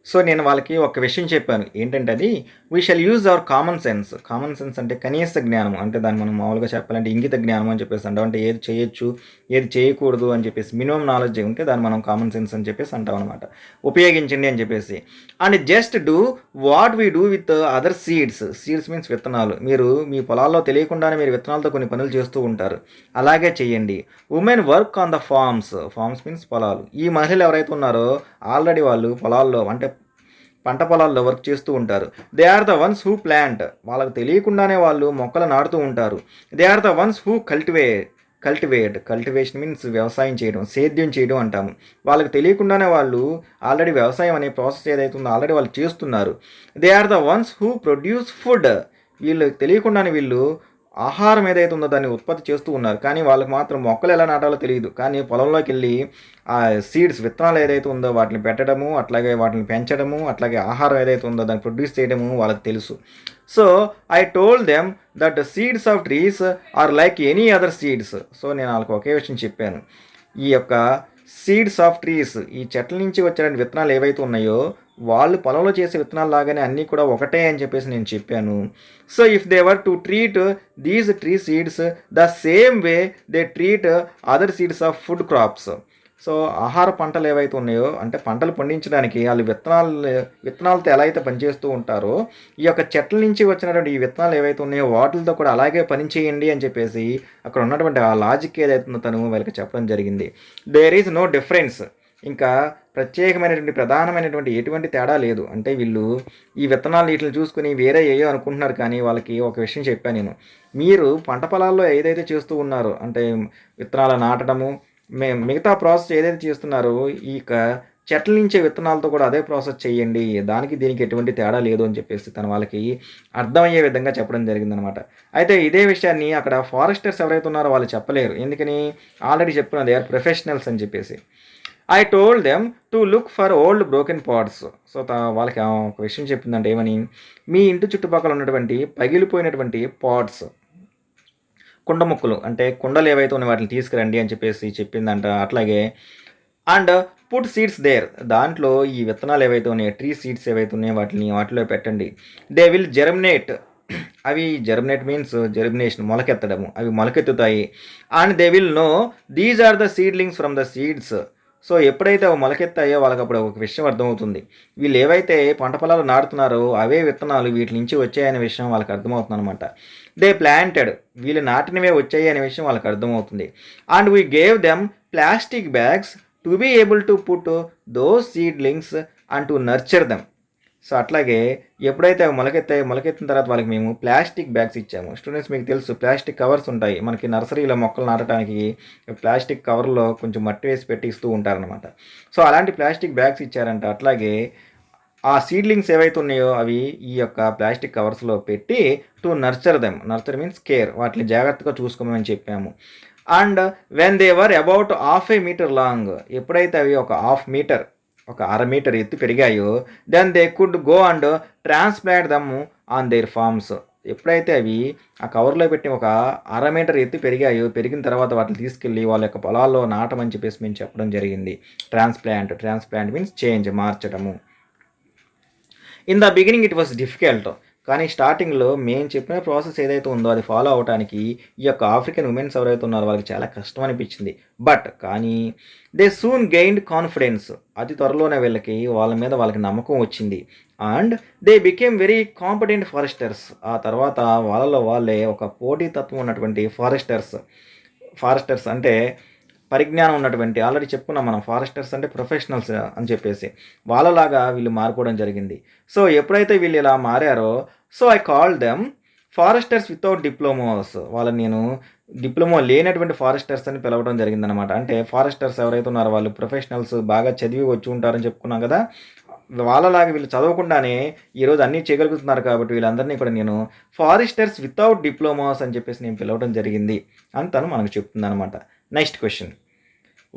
So నేను వాళ్ళకి ఒక విషయం చెప్పాను. ఏంటంటే అది we shall use our common sense. Common sense అంటే కనీస జ్ఞానం, అంటే దాన్ని మనం మామూలుగా చెప్పాలంటే ఇంగిత జ్ఞానం అని చెప్పేసి అంటాం. అంటే ఏది చేయొచ్చు ఏది చేయకూడదు అని చెప్పేసి మినిమం నాలెడ్జ్ ఉంటే దాన్ని మనం కామన్ సెన్స్ అని చెప్పేసి అంటాం అనమాట. ఉపయోగించండి అని చెప్పేసి. And just do what we do with other seeds. Seeds means విత్తనాలు. మీరు మీ పొలాల్లో తెలియకుండానే మీరు విత్తనాలతో కొన్ని పనులు చేస్తూ ఉంటారు, అలాగే చేయండి. Women work on the farms. Farms means పొలాలు. ఈ మహిళలు ఎవరైతే ఉన్నారో ఆల్రెడీ వాళ్ళు పొలాల్లో అంటే పంట పొలాల్లో వర్క్ చేస్తూ ఉంటారు. They are the ones who plant. వాళ్ళకు తెలియకుండానే వాళ్ళు మొక్కలు నాటుతూ ఉంటారు. They are the ones who cultivation means వ్యవసాయం చేయడం, సేద్యం చేయడం అంటాము. వాళ్ళకి తెలియకుండానే వాళ్ళు ఆల్రెడీ వ్యవసాయం అనే ప్రాసెస్ ఏదైతే ఉందో ఆల్రెడీ వాళ్ళు చేస్తున్నారు. They are the ones who produce food. వీళ్ళకి తెలియకుండానే వీళ్ళు ఆహారం ఏదైతే ఉందో దాన్ని ఉత్పత్తి చేస్తూ ఉన్నారు. కానీ వాళ్ళకి మాత్రం మొక్కలు ఎలా నాటాలో తెలియదు. కానీ పొలంలోకి వెళ్ళి ఆ సీడ్స్ విత్తనాలు ఏదైతే ఉందో వాటిని పెట్టడము, అట్లాగే వాటిని పెంచడము, అట్లాగే ఆహారం ఏదైతే ఉందో దాన్ని ప్రొడ్యూస్ చేయడము వాళ్ళకి తెలుసు. So I told them that seeds of trees are like any other seeds. So నేను వాళ్ళకి ఒకే విషయం చెప్పాను. ఈ యొక్క సీడ్స్ ఆఫ్ ట్రీస్, ఈ చెట్ల నుంచి వచ్చిన విత్తనాలు ఏవైతే ఉన్నాయో వాళ్ళు పొలంలో చేసే విత్తనాలు లాగానే అన్నీ కూడా ఒకటే అని చెప్పేసి నేను చెప్పాను. So if they were to treat these tree seeds the same way they treat other seeds of food crops. So ఆహార పంటలు ఏవైతే ఉన్నాయో అంటే పంటలు పండించడానికి వాళ్ళు విత్తనాలతో ఎలా అయితే పనిచేస్తూ ఉంటారో ఈ యొక్క చెట్ల నుంచి వచ్చినటువంటి ఈ విత్తనాలు ఏవైతే ఉన్నాయో వాటితో కూడా అలాగే పనిచేయండి అని చెప్పేసి అక్కడ ఉన్నటువంటి ఆ లాజిక్ ఏదైతే ఉందో తను వాళ్ళకి చెప్పడం జరిగింది. There is no difference. ఇంకా ప్రత్యేకమైనటువంటి ప్రధానమైనటువంటి ఎటువంటి తేడా లేదు. అంటే వీళ్ళు ఈ విత్తనాలు వీటిని చూసుకుని వేరే ఏయో అనుకుంటున్నారు, కానీ వాళ్ళకి ఒక విషయం చెప్పాను నేను. మీరు పంట పొలాల్లో ఏదైతే చేస్తూ ఉన్నారో అంటే విత్తనాలు నాటడము మిగతా ప్రాసెస్ ఏదైతే చేస్తున్నారో ఈ చెట్ల నుంచే విత్తనాలతో కూడా అదే ప్రాసెస్ చేయండి, దానికి దీనికి ఎటువంటి తేడా లేదు అని చెప్పేసి తను వాళ్ళకి అర్థమయ్యే విధంగా చెప్పడం జరిగిందనమాట. అయితే ఇదే విషయాన్ని అక్కడ ఫారెస్టర్స్ ఎవరైతే ఉన్నారో వాళ్ళు చెప్పలేరు. ఎందుకని ఆల్రెడీ చెప్పుకున్నా దే ఆర్ ప్రొఫెషనల్స్ అని చెప్పేసి. I told them to look for old broken pots. So వాళ్ళకి ఒక విషయం చెప్పిందంటే ఏమని, మీ ఇంటి చుట్టుపక్కల ఉన్నటువంటి పగిలిపోయినటువంటి పాట్స్, కుండ ముక్కలు అంటే కుండలు ఏవైతే ఉన్నాయి వాటిని తీసుకురండి అని చెప్పేసి చెప్పిందంట. అట్లాగే అండ్ పుట్ సీడ్స్ దేర్, దాంట్లో ఈ విత్తనాలు ఏవైతే ఉన్నాయో ట్రీ సీడ్స్ ఏవైతే ఉన్నాయో వాటిలో పెట్టండి. They will germinate. అవి జెర్మినేట్ మీన్స్ జెర్మినేషన్ మొలకెత్తడము, అవి మొలకెత్తుతాయి. And they will know these are the seedlings from the seeds. So ఎప్పుడైతే అవి మొలకెత్తాయో వాళ్ళకి అప్పుడు ఒక విషయం అర్థమవుతుంది. వీళ్ళు ఏవైతే పంట పొలాలు నాటుతున్నారో అవే విత్తనాలు వీటి నుంచి వచ్చాయనే విషయం వాళ్ళకి అర్థమవుతుంది అనమాట. దే ప్లాంటెడ్, వీళ్ళు నాటినవే వచ్చాయి అనే విషయం వాళ్ళకి అర్థమవుతుంది. And we gave them plastic bags to be able to put those seedlings and to nurture them. So అట్లాగే ఎప్పుడైతే అవి మొలకెత్తిన తర్వాత వాళ్ళకి మేము ప్లాస్టిక్ బ్యాగ్స్ ఇచ్చాము. స్టూడెంట్స్ మీకు తెలుసు ప్లాస్టిక్ కవర్స్ ఉంటాయి మనకి నర్సరీలో మొక్కలు నాటడానికి, ప్లాస్టిక్ కవర్లో కొంచెం మట్టి వేసి పెట్టి ఇస్తూ ఉంటారనమాట. సో అలాంటి ప్లాస్టిక్ బ్యాగ్స్ ఇచ్చారంట. అట్లాగే ఆ సీడ్లింగ్స్ ఏవైతే ఉన్నాయో అవి ఈ యొక్క ప్లాస్టిక్ కవర్స్లో పెట్టి to nurture them. Nurture means care, వాటిని జాగ్రత్తగా చూసుకోమని చెప్పాము. And when they were about 1/2 metre long, ఎప్పుడైతే అవి ఒక 1/2 మీటర్ ఒక 1/2 మీటర్ ఎత్తు పెరిగాయో then they could go and transplant them on their farms. ఎప్పుడైతే అవి ఆ కవర్లో పెట్టి ఒక 1/2 మీటర్ ఎత్తు పెరిగిన తర్వాత వాటిని తీసుకెళ్ళి వాళ్ళ యొక్క పొలాల్లో నాటమని చెప్పేసి మేము చెప్పడం జరిగింది. ట్రాన్స్ప్లాంట్ మీన్స్ చేంజ్, మార్చడము. In the beginning it was difficult. కానీ స్టార్టింగ్లో మేము చెప్పిన ప్రాసెస్ ఏదైతే ఉందో అది ఫాలో అవడానికి ఈ యొక్క ఆఫ్రికన్ ఉమెన్స్ ఎవరైతే ఉన్నారో వాళ్ళకి చాలా కష్టం అనిపించింది. కానీ దే సూన్ గెయిన్డ్ కాన్ఫిడెన్స్. అతి త్వరలోనే వాళ్ళ మీద వాళ్ళకి నమ్మకం వచ్చింది. And they became very competent foresters. ఆ తర్వాత వాళ్ళలో వాళ్ళే ఒక పోటీతత్వం ఉన్నటువంటి ఫారెస్టర్స్ అంటే పరిజ్ఞానం ఉన్నటువంటి, ఆల్రెడీ చెప్పుకున్నాం మనం ఫారెస్టర్స్ అంటే ప్రొఫెషనల్స్ అని చెప్పేసి, వాళ్ళలాగా వీళ్ళు మారిపోవడం జరిగింది. సో ఎప్పుడైతే వీళ్ళు ఇలా మారారో so I call them foresters without diplomas, వాళ్ళని నేను డిప్లొమా లేనటువంటి ఫారెస్టర్స్ అని పిలవడం జరిగిందనమాట. అంటే ఫారెస్టర్స్ ఎవరైతే ఉన్నారో వాళ్ళు ప్రొఫెషనల్స్, బాగా చదివి వచ్చి ఉంటారని చెప్పుకున్నాం కదా, వాళ్ళలాగా వీళ్ళు చదవకుండానే ఈరోజు అన్నీ చేయగలుగుతున్నారు కాబట్టి వీళ్ళందరినీ కూడా నేను ఫారెస్టర్స్ వితౌట్ డిప్లొమాస్ అని చెప్పేసి నేను పిలవడం జరిగింది అని తను మనకు చెప్తుందనమాట. Next question,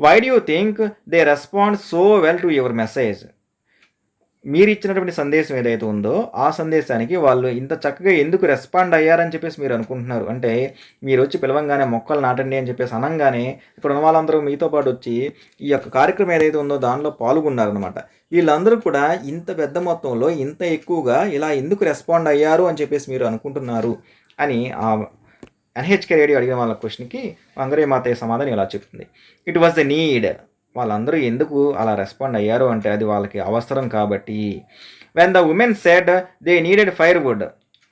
why do you think they respond so well to your message? మీరు ఇచ్చినటువంటి సందేశం ఏదైతే ఉందో ఆ సందేశానికి వాళ్ళు ఇంత చక్కగా ఎందుకు రెస్పాండ్ అయ్యారని చెప్పేసి మీరు అనుకుంటున్నారు? అంటే మీరు వచ్చి పిలవంగానే మొక్కలు నాటండి అని చెప్పేసి అనగానే ఇక్కడ ఉన్న వాళ్ళందరూ మీతో పాటు వచ్చి ఈ యొక్క కార్యక్రమం ఏదైతే ఉందో దానిలో పాల్గొన్నారనమాట. వీళ్ళందరూ కూడా ఇంత పెద్ద మొత్తంలో ఇంత ఎక్కువగా ఇలా ఎందుకు రెస్పాండ్ అయ్యారు అని చెప్పేసి మీరు అనుకుంటున్నారు అని ఆ ఎన్హెచ్కే రేడియో అడిగిన వాళ్ళ క్వశ్చన్కి వంగరీ మాతయ్య సమాధానం ఇలా చెప్తుంది. It was the need. వాళ్ళందరూ ఎందుకు అలా రెస్పాండ్ అయ్యారు అంటే అది వాళ్ళకి అవసరం కాబట్టి. When the women said they needed firewood,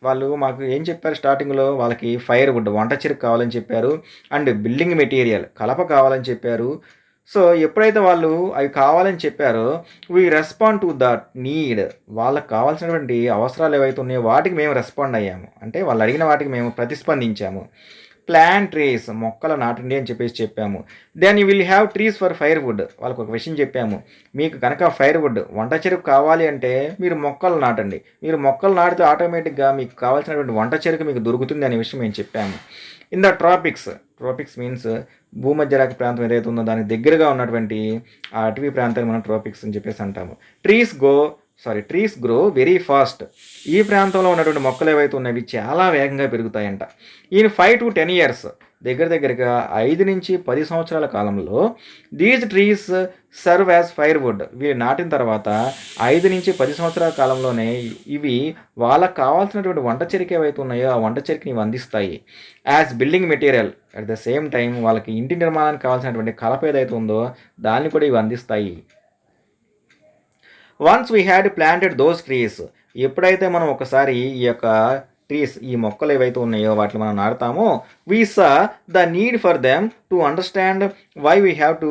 వాళ్ళు మాకు ఏం చెప్పారు స్టార్టింగ్లో, వాళ్ళకి ఫైర్ వుడ్ వంట చెరుకు కావాలని చెప్పారు, అండ్ బిల్డింగ్ మెటీరియల్ కలప కావాలని చెప్పారు. సో ఎప్పుడైతే వాళ్ళు అవి కావాలని చెప్పారో we respond to that need, వాళ్ళకి కావాల్సినటువంటి అవసరాలు ఏవైతే ఉన్నాయో వాటికి మేము రెస్పాండ్ అయ్యాము, అంటే వాళ్ళు అడిగిన వాటికి మేము ప్రతిస్పందించాము. ప్లాంట్ ట్రీస్, మొక్కలు నాటండి అని చెప్పేసి చెప్పాము. Then you will have trees for firewood, వాళ్ళకి ఒక విషయం చెప్పాము, మీకు కనుక ఫైర్ వుడ్ వంట చెరుకు కావాలి అంటే మీరు మొక్కలు నాటండి, మీరు మొక్కలు నాటితే ఆటోమేటిక్గా మీకు కావాల్సినటువంటి వంట చెరుకు మీకు దొరుకుతుంది అనే విషయం మేము చెప్పాము. ఇన్ ద ట్రాపిక్స్ మీన్స్ భూమధ్యరేఖ ప్రాంతం ఏదైతే ఉందో దానికి దగ్గరగా ఉన్నటువంటి ఆ అటవీ ప్రాంతాన్ని మనం ట్రాపిక్స్ అని చెప్పేసి అంటాము. ట్రీస్ గ్రో వెరీ ఫాస్ట్, ఈ ప్రాంతంలో ఉన్నటువంటి మొక్కలు ఏవైతే ఉన్నవి చాలా వేగంగా పెరుగుతాయంట. ఇన్ 5 to 10 years, దగ్గరగా 5 నుంచి 10 సంవత్సరాల కాలంలో these trees serve as firewood, వీళ్ళు నాటిన తర్వాత 5 నుంచి 10 సంవత్సరాల కాలంలోనే ఇవి వాళ్ళకు కావాల్సినటువంటి వంట చెరుకు ఏవైతే ఉన్నాయో ఆ వంట చెరుకుని ఇవి అందిస్తాయి. As building material, at the same time వాళ్ళకి ఇంటి నిర్మాణానికి కావాల్సినటువంటి కలప ఏదైతే ఉందో దాన్ని కూడా ఇవి అందిస్తాయి. Once we had planted those trees, ఎప్పుడైతే మనం ఒకసారి ఈ యొక్క ట్రీస్, ఈ మొక్కలు ఏవైతే ఉన్నాయో వాటిని మనం నాటుతామో, we saw the need for them to understand why we have to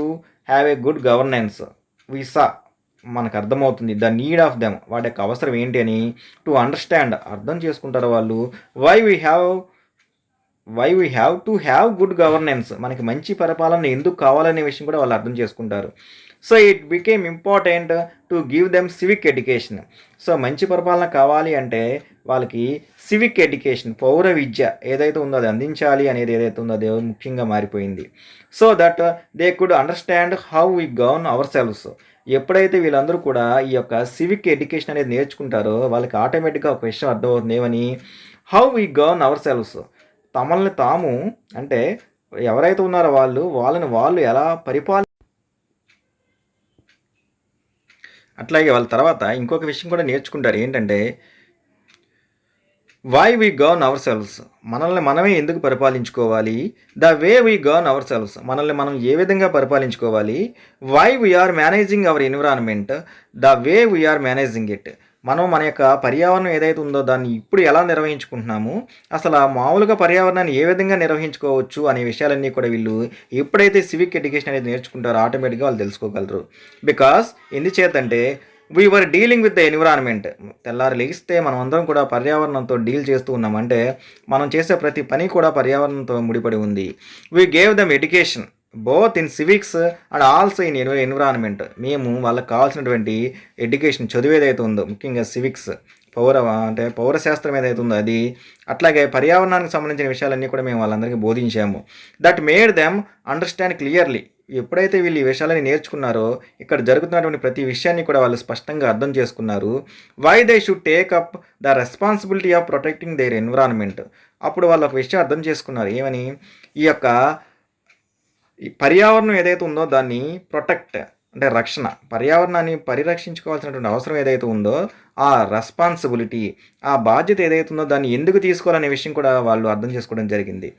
have a good governance. We saw, మనకు అర్థమవుతుంది, ద నీడ్ ఆఫ్ దెమ్, వాటి యొక్క అవసరం ఏంటి అని. టు అండర్స్టాండ్, అర్థం చేసుకుంటారు వాళ్ళు. Why we have to have good governance, మనకి మంచి పరిపాలన ఎందుకు కావాలనే విషయం కూడా వాళ్ళు అర్థం చేసుకుంటారు. So it became important to give them civic education. So మంచి పరిపాలన కావాలి అంటే వాళ్ళకి సివిక్ ఎడ్యుకేషన్, పౌర విద్య ఏదైతే ఉందో అది అందించాలి అనేది ఏదైతే ఉందో అది ముఖ్యంగా మారిపోయింది. So that they could understand how we govern ourselves. ఎప్పుడైతే వీళ్ళందరూ కూడా ఈ యొక్క సివిక్ ఎడ్యుకేషన్ అనేది నేర్చుకుంటారో వాళ్ళకి ఆటోమేటిక్గా ఒక విషయం అర్థమవుతుంది, ఏమని, how we govern ourselves, తమల్ని తాము, అంటే ఎవరైతే ఉన్నారో వాళ్ళని ఎలా అట్లాగే వాళ్ళ తర్వాత ఇంకొక విషయం కూడా నేర్చుకుంటారు, ఏంటంటే why we govern ourselves, మనల్ని మనమే ఎందుకు పరిపాలించుకోవాలి. The way we govern ourselves, మనల్ని మనం ఏ విధంగా పరిపాలించుకోవాలి. Why we are managing our environment, the way we are managing it, మనం మన యొక్క పర్యావరణం ఏదైతే ఉందో దాన్ని ఇప్పుడు ఎలా నిర్వహించుకుంటున్నాము, అసలు మామూలుగా పర్యావరణాన్ని ఏ విధంగా నిర్వహించుకోవచ్చు అనే విషయాలన్నీ కూడా వీళ్ళు ఎప్పుడైతే సివిక్ ఎడ్యుకేషన్ అనేది నేర్చుకుంటారో ఆటోమేటిక్గా వాళ్ళు తెలుసుకోగలరు. బికాస్ ఎందుచేతంటే we were dealing with the environment, తెల్లారి లెగిస్తే మనం అందరం కూడా పర్యావరణంతో డీల్ చేస్తూ ఉన్నాం, అంటే మనం చేసే ప్రతి పని కూడా పర్యావరణంతో ముడిపడి ఉంది. We gave dum education both in civics and also in environment, మేము వాళ్ళకి కావాల్సినటువంటి ఎడ్యుకేషన్ చదువు ఏదైతే ఉందో ముఖ్యంగా సివిక్స్ పౌరశాస్త్రం ఏదైతే ఉందో అది, అట్లాగే పర్యావరణానికి సంబంధించిన విషయాలన్నీ కూడా మేము వాళ్ళందరికీ బోధించాము. That made them understand clearly, ఎప్పుడైతే వీళ్ళు ఈ విషయాలని నేర్చుకున్నారో ఇక్కడ జరుగుతున్నటువంటి ప్రతి విషయాన్ని కూడా వాళ్ళు స్పష్టంగా అర్థం చేసుకున్నారు. Why they should take up the responsibility of protecting their environment, అప్పుడు వాళ్ళు ఒక విషయం అర్థం చేసుకున్నారు, ఏమని, ఈ యొక్క పర్యావరణం ఏదైతే ఉందో దాన్ని ప్రొటెక్ట్ అంటే రక్షణ, పర్యావరణాన్ని పరిరక్షించుకోవాల్సినటువంటి అవసరం ఏదైతే ఉందో ఆ రెస్పాన్సిబిలిటీ, ఆ బాధ్యత ఏదైతే ఉందో దాన్ని ఎందుకు తీసుకోవాలనే విషయం కూడా వాళ్ళు అర్థం చేసుకోవడం జరిగింది.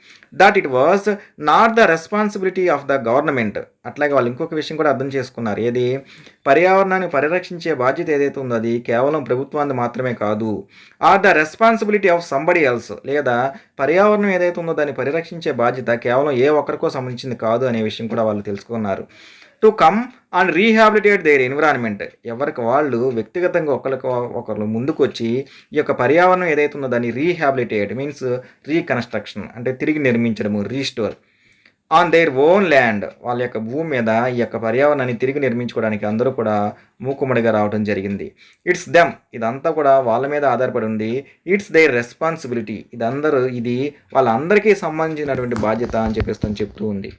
That it was not the responsibility of the government, అట్లాగే వాళ్ళు ఇంకొక విషయం కూడా అర్థం చేసుకున్నారు, ఏది, పర్యావరణాన్ని పరిరక్షించే బాధ్యత ఏదైతే ఉందో అది కేవలం ప్రభుత్వాన్ని మాత్రమే కాదు, or the responsibility of somebody else, లేదా పర్యావరణం ఏదైతే ఉందో దాన్ని పరిరక్షించే బాధ్యత కేవలం ఏ ఒక్కరికో సంబంధించింది కాదు అనే విషయం కూడా వాళ్ళు తెలుసుకున్నారు. To come and rehabilitate their environment. ఎవరికి వాళ్ళు వ్యక్తిగతంగా ఒకరు ముందుకు వచ్చి ఈ యొక్క పర్యావరణం ఏదైతే ఉందో దాన్ని రీహాబిలిటేట్ మీన్స్ రీకన్స్ట్రక్షన్ అంటే తిరిగి నిర్మించడము, restore on their own land. వాళ్ళ యొక్క భూమి మీద ఈ యొక్క పర్యావరణాన్ని తిరిగి నిర్మించుకోవడానికి అందరూ కూడా మూకుమ్మడిగా రావడం జరిగింది. ఇట్స్ దెమ్, ఇదంతా కూడా వాళ్ళ మీద ఆధారపడి ఉంది. ఇట్స్ దేర్ రెస్పాన్సిబిలిటీ, ఇది వాళ్ళందరికీ సంబంధించినటువంటి బాధ్యత అని చెప్పేసి చెప్తూ ఉంది.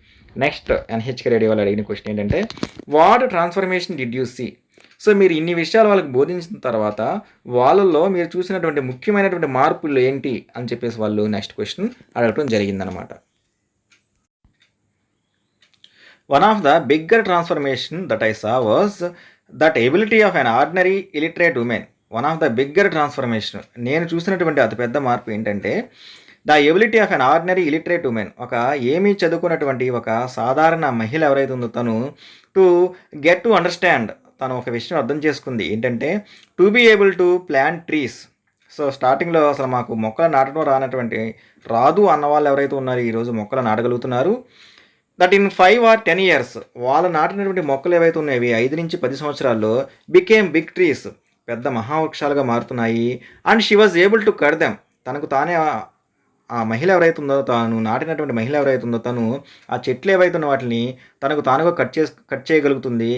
నెక్స్ట్ ఎన్హెచ్కే రేడియో వాళ్ళు అడిగిన క్వశ్చన్ ఏంటంటే what transformation did you see. So మీరు ఇన్ని విషయాలు వాళ్ళకి బోధించిన తర్వాత వాళ్ళల్లో మీరు చూసినటువంటి ముఖ్యమైనటువంటి మార్పులు ఏంటి అని చెప్పేసి వాళ్ళు నెక్స్ట్ క్వశ్చన్ అడగటం జరిగిందనమాట. One of the bigger transformation that I saw was that ability of an ordinary illiterate woman. One of the bigger transformation, నేను చూసినటువంటి అతిపెద్ద మార్పు ఏంటంటే the ability of an ordinary illiterate women. ఒక ఏమీ చదువుకున్నటువంటి ఒక సాధారణ మహిళ ఎవరైతే ఉందో తను టు గెట్ టు అండర్స్టాండ్, తను ఒక విషయం అర్థం చేసుకుంది ఏంటంటే to be able to plant trees. So స్టార్టింగ్లో అసలు మాకు మొక్కలు నాటడం రాదు అన్న వాళ్ళు ఎవరైతే ఉన్నారో ఈరోజు మొక్కలు నాటగలుగుతున్నారు. దట్ ఇన్ 5 or 10 years వాళ్ళు నాటినటువంటి మొక్కలు ఏవైతే ఉన్నాయో 5 నుంచి 10 సంవత్సరాల్లో బికేమ్ బిగ్ ట్రీస్, పెద్ద మహావృక్షాలుగా మారుతున్నాయి. And she was able to cut them, తనకు తానే ఆ మహిళ ఎవరైతే ఉందో, తాను నాటినటువంటి మహిళ ఎవరైతే ఉందో తను ఆ చెట్లు ఏవైతే ఉన్న వాటిని తనకు తానుగా కట్ చేయగలుగుతుంది.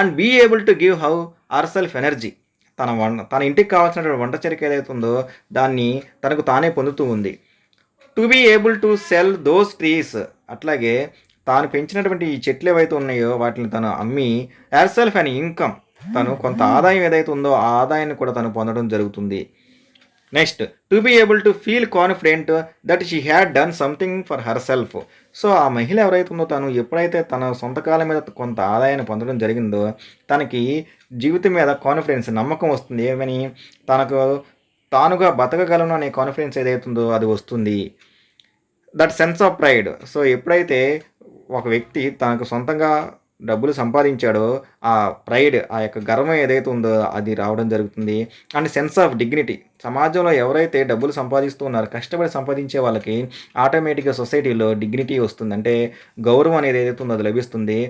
And be able to give how our self energy, తన ఇంటికి కావాల్సినటువంటి వంట చెరుకు ఏదైతే ఉందో దాన్ని తనకు తానే పొందుతూ ఉంది. To be able to sell those trees, అట్లాగే తాను పెంచినటువంటి ఈ చెట్లు ఏవైతే ఉన్నాయో వాటిని తను అమ్మి యాజ్ సెల్ఫ్ అండ్ ఇన్కమ్, తను కొంత ఆదాయం ఏదైతే ఉందో ఆ ఆదాయాన్ని కూడా తను పొందడం జరుగుతుంది. Next to be able to feel confident that she had done something for herself. So ఆ మహిళ ఎవరైతే ఉందో తను ఎప్పుడైతే తన సొంత కాలం మీద కొంత ఆదాయాన్ని పొందడం జరిగిందో తనకి జీవితం మీద కాన్ఫిడెన్స్, నమ్మకం వస్తుంది. ఏమని, తానుగా బతకగలను అనే కాన్ఫిడెన్స్ ఏదైతే ఉందో అది వస్తుంది. That sense of pride. So ఎప్పుడైతే ఒక వ్యక్తి తనకు సొంతంగా డబ్బులు సంపాదించాడో ఆ ప్రైడ్, ఆ యొక్క గర్వం ఏదైతే ఉందో అది రావడం జరుగుతుంది. అండ్ సెన్స్ ఆఫ్ డిగ్నిటీ, సమాజంలో ఎవరైతే డబ్బులు సంపాదిస్తూ ఉన్నారో కష్టపడి సంపాదించే వాళ్ళకి ఆటోమేటిక్గా సొసైటీలో డిగ్నిటీ వస్తుంది, అంటే గౌరవం అనేది ఏదైతే ఉందో అది లభిస్తుంది.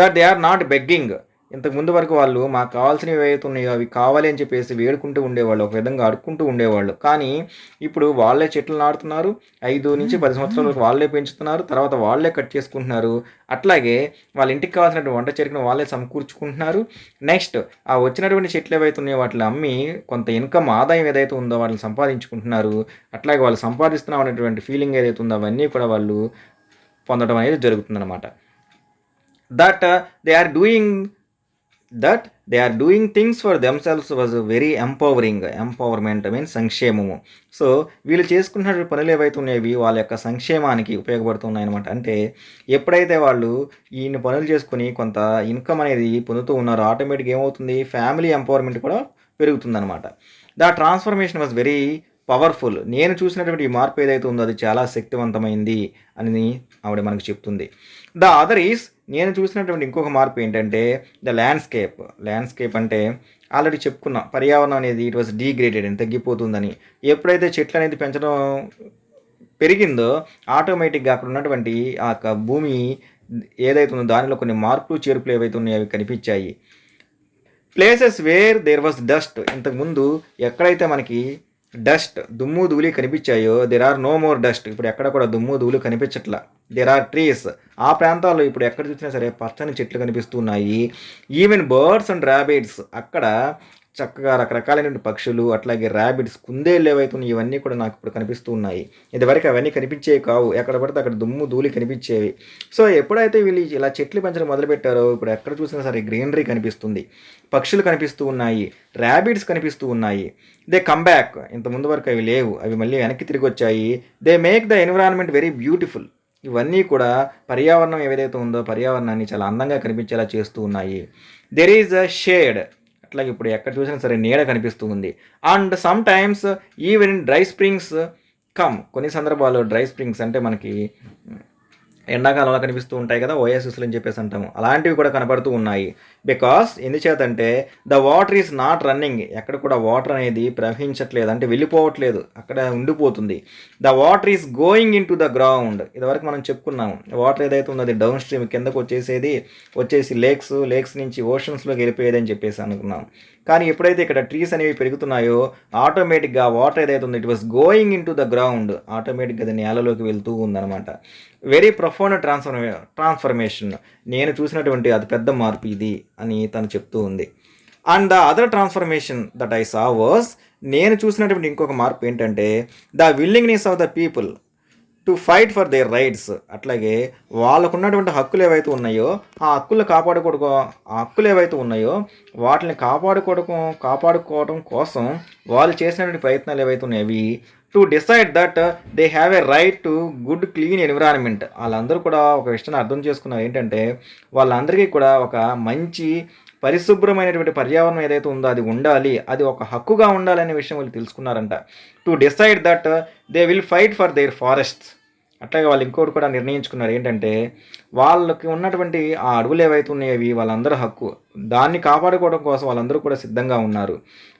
That they are not begging, ఇంతకు ముందు వరకు వాళ్ళు మాకు కావాల్సినవి ఏవైతే ఉన్నాయో అవి కావాలి అని చెప్పేసి వేడుకుంటూ ఉండేవాళ్ళు, ఒక విధంగా అడుక్కుంటూ ఉండేవాళ్ళు. కానీ ఇప్పుడు వాళ్ళే చెట్లు నాటుతున్నారు, 5 నుంచి 10 సంవత్సరాల వరకు వాళ్ళే పెంచుతున్నారు, తర్వాత వాళ్ళే కట్ చేసుకుంటున్నారు. అట్లాగే వాళ్ళ ఇంటికి కావాల్సినటువంటి వంట చెరుకును వాళ్ళే సమకూర్చుకుంటున్నారు. నెక్స్ట్ ఆ వచ్చినటువంటి చెట్లు ఏవైతే ఉన్నాయో వాటిని అమ్మి కొంత ఇన్కమ్, ఆదాయం ఏదైతే ఉందో వాటిని సంపాదించుకుంటున్నారు. అట్లాగే వాళ్ళు సంపాదిస్తున్నాం అనేటువంటి ఫీలింగ్ ఏదైతే ఉందో అవన్నీ కూడా వాళ్ళు పొందడం అనేది జరుగుతుందన్నమాట. That they are doing things for themselves was very empowerment means సంక్షేమము. సో వీళ్ళు చేసుకున్న పనులు ఏవైతే ఉన్నాయవి వాళ్ళ యొక్క సంక్షేమానికి ఉపయోగపడుతున్నాయి అనమాట. అంటే ఎప్పుడైతే వాళ్ళు ఈయన పనులు చేసుకుని కొంత ఇన్కమ్ అనేది పొందుతూ ఉన్నారో ఆటోమేటిక్గా ఏమవుతుంది, ఫ్యామిలీ ఎంపవర్మెంట్ కూడా పెరుగుతుందన్నమాట. The transformation was very powerful. నేను చూసినటువంటి ఈ మార్పు ఏదైతే ఉందో అది చాలా శక్తివంతమైంది అని ఆవిడ మనకు చెప్తుంది. ద అదర్ ఈస్, నేను చూసినటువంటి ఇంకొక మార్పు ఏంటంటే ద ల్యాండ్స్కేప్ అంటే ఆల్రెడీ చెప్పుకున్నాం, పర్యావరణం అనేది ఇట్ వాజ్ డీగ్రేడెడ్ అని, తగ్గిపోతుందని. ఎప్పుడైతే చెట్లు అనేది పెంచడం పెరిగిందో ఆటోమేటిక్గా అక్కడ ఉన్నటువంటి ఆ భూమి ఏదైతే ఉందో దానిలో కొన్ని మార్పులు చేర్పులు ఏవైతే ఉన్నాయో అవి కనిపించాయి. Places where there was dust, ఇంతకుముందు ఎక్కడైతే మనకి డస్ట్, దుమ్ము ధూళి కనిపించాయో there are no more dust, ఇప్పుడు ఎక్కడ కూడా దుమ్ము ధూళి కనిపించట్లా. దేర్ ఆర్ ట్రీస్, ఆ ప్రాంతాల్లో ఇప్పుడు ఎక్కడ చూసినా సరే పచ్చని చెట్లు కనిపిస్తున్నాయి. ఈవెన్ బర్డ్స్ అండ్ ర్యాబిట్స్, అక్కడ చక్కగా రకరకాలైనటువంటి పక్షులు, అట్లాగే ర్యాబిట్స్, కుందేళ్ళు ఏవైతే ఉన్నాయి ఇవన్నీ కూడా నాకు ఇప్పుడు కనిపిస్తూ ఉన్నాయి. ఇదివరకు అవన్నీ కనిపించేవి కావు, ఎక్కడ పడితే అక్కడ దుమ్ము ధూళి కనిపించేవి. సో ఎప్పుడైతే వీళ్ళు ఇలా చెట్లు పెంచడం మొదలుపెట్టారో ఇప్పుడు ఎక్కడ చూసినా సరే గ్రీనరీ కనిపిస్తుంది, పక్షులు కనిపిస్తూ ఉన్నాయి, ర్యాబిట్స్ కనిపిస్తూ ఉన్నాయి. దే కమ్ బ్యాక్, ఇంత ముందు వరకు అవి లేవు, అవి మళ్ళీ వెనక్కి తిరిగి వచ్చాయి. They make the environment very beautiful. ఇవన్నీ కూడా పర్యావరణం ఏదైతే ఉందో పర్యావరణాన్ని చాలా అందంగా కనిపించేలా చేస్తూ ఉన్నాయి. దెర్ ఈజ్ అ షేడ్, అట్లాగే ఇప్పుడు ఎక్కడ చూసినా సరే నీడ కనిపిస్తూ ఉంది. And some times even dry springs come, కొన్ని సందర్భాల్లో డ్రై స్ప్రింగ్స్ అంటే మనకి ఎండాకాలంలో కనిపిస్తూ ఉంటాయి కదా, ఓఎస్ఎస్లు అని చెప్పేసి అంటాము. అలాంటివి కూడా కనపడుతూ ఉన్నాయి. బికాస్ ఎందుచేతంటే the water is not running, ఎక్కడ కూడా వాటర్ అనేది ప్రవహించట్లేదు, అంటే వెళ్ళిపోవట్లేదు, అక్కడ ఉండిపోతుంది. The water is going into the ground, ఇదివరకు మనం చెప్పుకున్నాము. వాటర్ ఏదైతే ఉందో అది డౌన్ స్ట్రీమ్ కిందకు వచ్చేసి లేక్స్ నుంచి ఓషన్స్లోకి వెళ్ళిపోయేది అని చెప్పేసి అనుకున్నాం. కానీ ఎప్పుడైతే ఇక్కడ ట్రీస్ అనేవి పెరుగుతున్నాయో ఆటోమేటిక్గా వాటర్ ఏదైతే ఉందో it was going into the ground, ఆటోమేటిక్గా అది నేలలోకి వెళ్తూ ఉందన్నమాట. వెరీ ప్రొఫౌండ్ ట్రాన్స్ఫర్మేషన్, నేను చూసినటువంటి అతి పెద్ద మార్పు ఇది అని తను చెప్తూ ఉంది. And the other transformation that I saw was, నేను చూసినటువంటి ఇంకొక మార్పు ఏంటంటే the willingness of the people to fight for there rights. అట్లాగే వాళ్ళకు ఉన్నటువంటి హక్కులు ఏవైతే ఉన్నాయో ఆ హక్కులు ఏవైతే ఉన్నాయో వాటిని కాపాడుకోవడం కోసం వాళ్ళు చేసినటువంటి ప్రయత్నాలు ఏవైతే ఉన్నాయో అవి to decide that they have a right to good clean environment. వాళ్ళందరూ కూడా ఒక విషయాన్ని అర్థం చేసుకున్నారు ఏంటంటే వాళ్ళందరికీ కూడా ఒక మంచి పరిశుభ్రమైనటువంటి పర్యావరణం ఏదైతే ఉందో అది ఉండాలి, అది ఒక హక్కుగా ఉండాలి అనే విషయం వాళ్ళు తెలుసుకున్నారంట. To decide that they will fight for their forests. అట్లాగే వాళ్ళు ఇంకోటి కూడా నిర్ణయించుకున్నారు ఏంటంటే వాళ్ళకి ఉన్నటువంటి ఆ అడవులు ఏవైతే ఉన్నాయో అవి వాళ్ళందరూ హక్కు, దాన్ని కాపాడుకోవడం కోసం వాళ్ళందరూ కూడా సిద్ధంగా ఉన్నారు.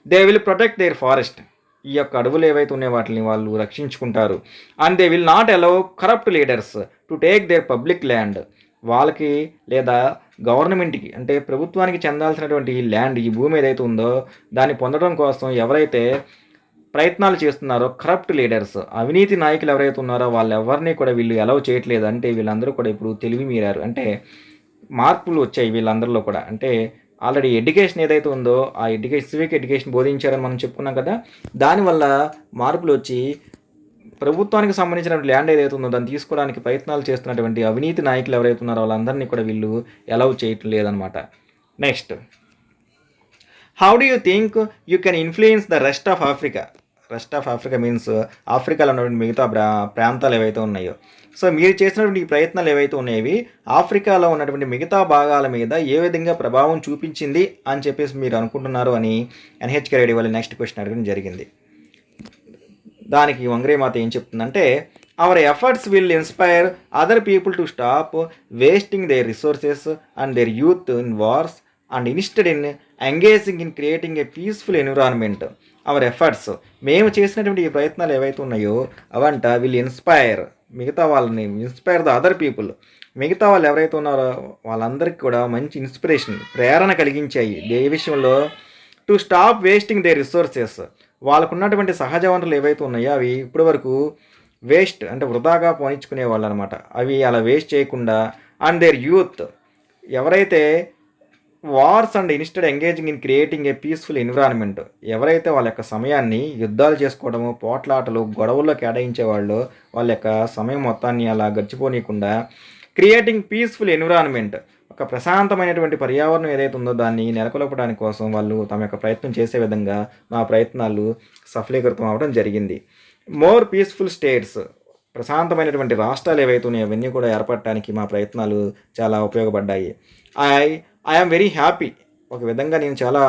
They will protect their forest, ఈ యొక్క అడవులు ఏవైతే ఉన్నాయో వాటిని వాళ్ళు రక్షించుకుంటారు. And they will not allow corrupt leaders to take their public land. వాళ్ళకి లేదా గవర్నమెంట్కి అంటే ప్రభుత్వానికి చెందాల్సినటువంటి ల్యాండ్, ఈ భూమి ఏదైతే ఉందో దాన్ని పొందడం కోసం ఎవరైతే ప్రయత్నాలు చేస్తున్నారో కరప్ట్ లీడర్స్, అవినీతి నాయకులు ఎవరైతే ఉన్నారో వాళ్ళెవరిని కూడా వీళ్ళు అలౌ చేయట్లేదు. అంటే వీళ్ళందరూ కూడా ఇప్పుడు తెలివి మీరారు, అంటే మార్పులు వచ్చాయి వీళ్ళందరిలో కూడా. అంటే ఆల్రెడీ ఎడ్యుకేషన్ ఏదైతే ఉందో ఆ సివిక్ ఎడ్యుకేషన్ బోధించారని మనం చెప్పుకున్నాం కదా, దానివల్ల మార్పులు వచ్చి ప్రభుత్వానికి సంబంధించిన ల్యాండ్ ఏదైతే ఉందో దాన్ని తీసుకోవడానికి ప్రయత్నాలు చేస్తున్నటువంటి అవినీతి నాయకులు ఎవరైతే ఉన్నారో వాళ్ళందరినీ కూడా వీళ్ళు అలౌ చేయటం లేదనమాట. Next, how do you think you can influence the rest of Africa? Rest of Africa means ఆఫ్రికాలో ఉన్నటువంటి మిగతా ప్రాంతాలు ఏవైతే ఉన్నాయో, సో మీరు చేసినటువంటి ఈ ప్రయత్నాలు ఏవైతే ఉన్నాయో ఆఫ్రికాలో ఉన్నటువంటి మిగతా భాగాల మీద ఏ విధంగా ప్రభావం చూపించింది అని చెప్పేసి మీరు అనుకుంటున్నారు అని ఎన్హెచ్కే రెడ్డి వాళ్ళు నెక్స్ట్ క్వశ్చన్ అడగడం జరిగింది. దానికి వంగరీ మాత ఏం చెప్తుందంటే our efforts will inspire other people to stop wasting their resources and their youth in wars and instead in engaging in creating a peaceful environment. Our efforts, మేము చేసినటువంటి ఈ ప్రయత్నాలు ఏవైతే ఉన్నాయో అవంట విల్ ఇన్స్పైర్, మిగతా వాళ్ళని ఇన్స్పైర్ ద అదర్ పీపుల్, మిగతా వాళ్ళు ఎవరైతే ఉన్నారో వాళ్ళందరికీ కూడా మంచి ఇన్స్పిరేషన్, ప్రేరణ కలిగించాయి ఏ విషయంలో. To stop wasting their resources, వాళ్ళకు ఉన్నటువంటి సహజ వనరులు ఏవైతే ఉన్నాయో అవి ఇప్పటి వరకు వేస్ట్ అంటే వృధాగా పోనించుకునే వాళ్ళు అనమాట, అవి అలా వేస్ట్ చేయకుండా. అండ్ దేర్ యూత్, ఎవరైతే wars and instead engaging in creating a peaceful environment, ఎవరైతే వాళ్ళ యొక్క సమయాన్ని యుద్ధాలు చేసుకోవడము, పోట్లాటలు, గొడవల్లో కేటాయించేవాళ్ళు వాళ్ళ యొక్క సమయం మొత్తాన్ని అలా గడిచిపోనీయకుండా క్రియేటింగ్ పీస్ఫుల్ ఎన్విరాన్మెంట్, ఒక ప్రశాంతమైనటువంటి పర్యావరణం ఏదైతే ఉందో దాన్ని నెలకొల్పడానికి కోసం వాళ్ళు తమ యొక్క ప్రయత్నం చేసే విధంగా మా ప్రయత్నాలు సఫలీకృతం అవ్వడం జరిగింది. మోర్ పీస్ఫుల్ స్టేట్స్, ప్రశాంతమైనటువంటి రాష్ట్రాలు ఏవైతే ఉన్నాయో అవన్నీ కూడా ఏర్పడటానికి మా ప్రయత్నాలు చాలా ఉపయోగపడ్డాయి. ఐ ఆమ్ వెరీ హ్యాపీ, ఒక విధంగా నేను చాలా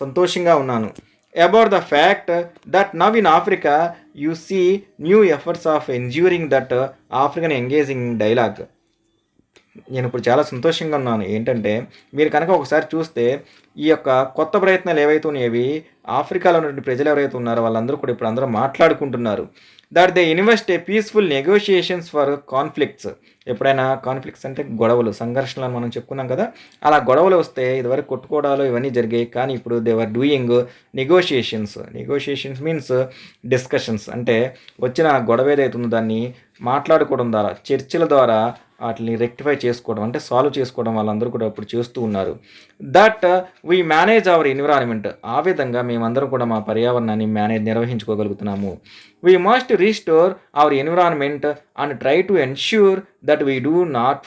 సంతోషంగా ఉన్నాను. About the fact that now in Africa you see new efforts of enduring that African engaging dialogue. నేను ఇప్పుడు చాలా సంతోషంగా ఉన్నాను. ఏంటంటే మీరు కనుక ఒకసారి చూస్తే ఈ యొక్క కొత్త ప్రయత్నాలు ఏవైతే ఉన్నాయవి ఆఫ్రికాలో ఉన్నటువంటి ప్రజలు ఎవరైతే ఉన్నారో వాళ్ళందరూ కూడా ఇప్పుడు అందరూ మాట్లాడుకుంటున్నారు. That they invest a peaceful negotiations for conflicts. ఎప్పుడైనా కాన్ఫ్లిక్ట్స్ అంటే గొడవలు, సంఘర్షణలు అని మనం చెప్పుకున్నాం కదా, అలా గొడవలు వస్తే ఇదివరకు కొట్టుకోవడాలు ఇవన్నీ జరిగాయి. కానీ ఇప్పుడు they are doing negotiations means discussions, అంటే వచ్చిన గొడవ ఏదైతే ఉందో దాన్ని మాట్లాడుకోవడం ద్వారా, చర్చల ద్వారా వాటిని రెక్టిఫై చేసుకోవడం అంటే సాల్వ్ చేసుకోవడం వాళ్ళందరూ కూడా ఇప్పుడు చేస్తూ ఉన్నారు. That we manage our environment, ఆ విధంగా మేమందరం కూడా మా పర్యావరణాన్ని నిర్వహించుకోగలుగుతున్నాము. We must restore our environment and try to ensure that we not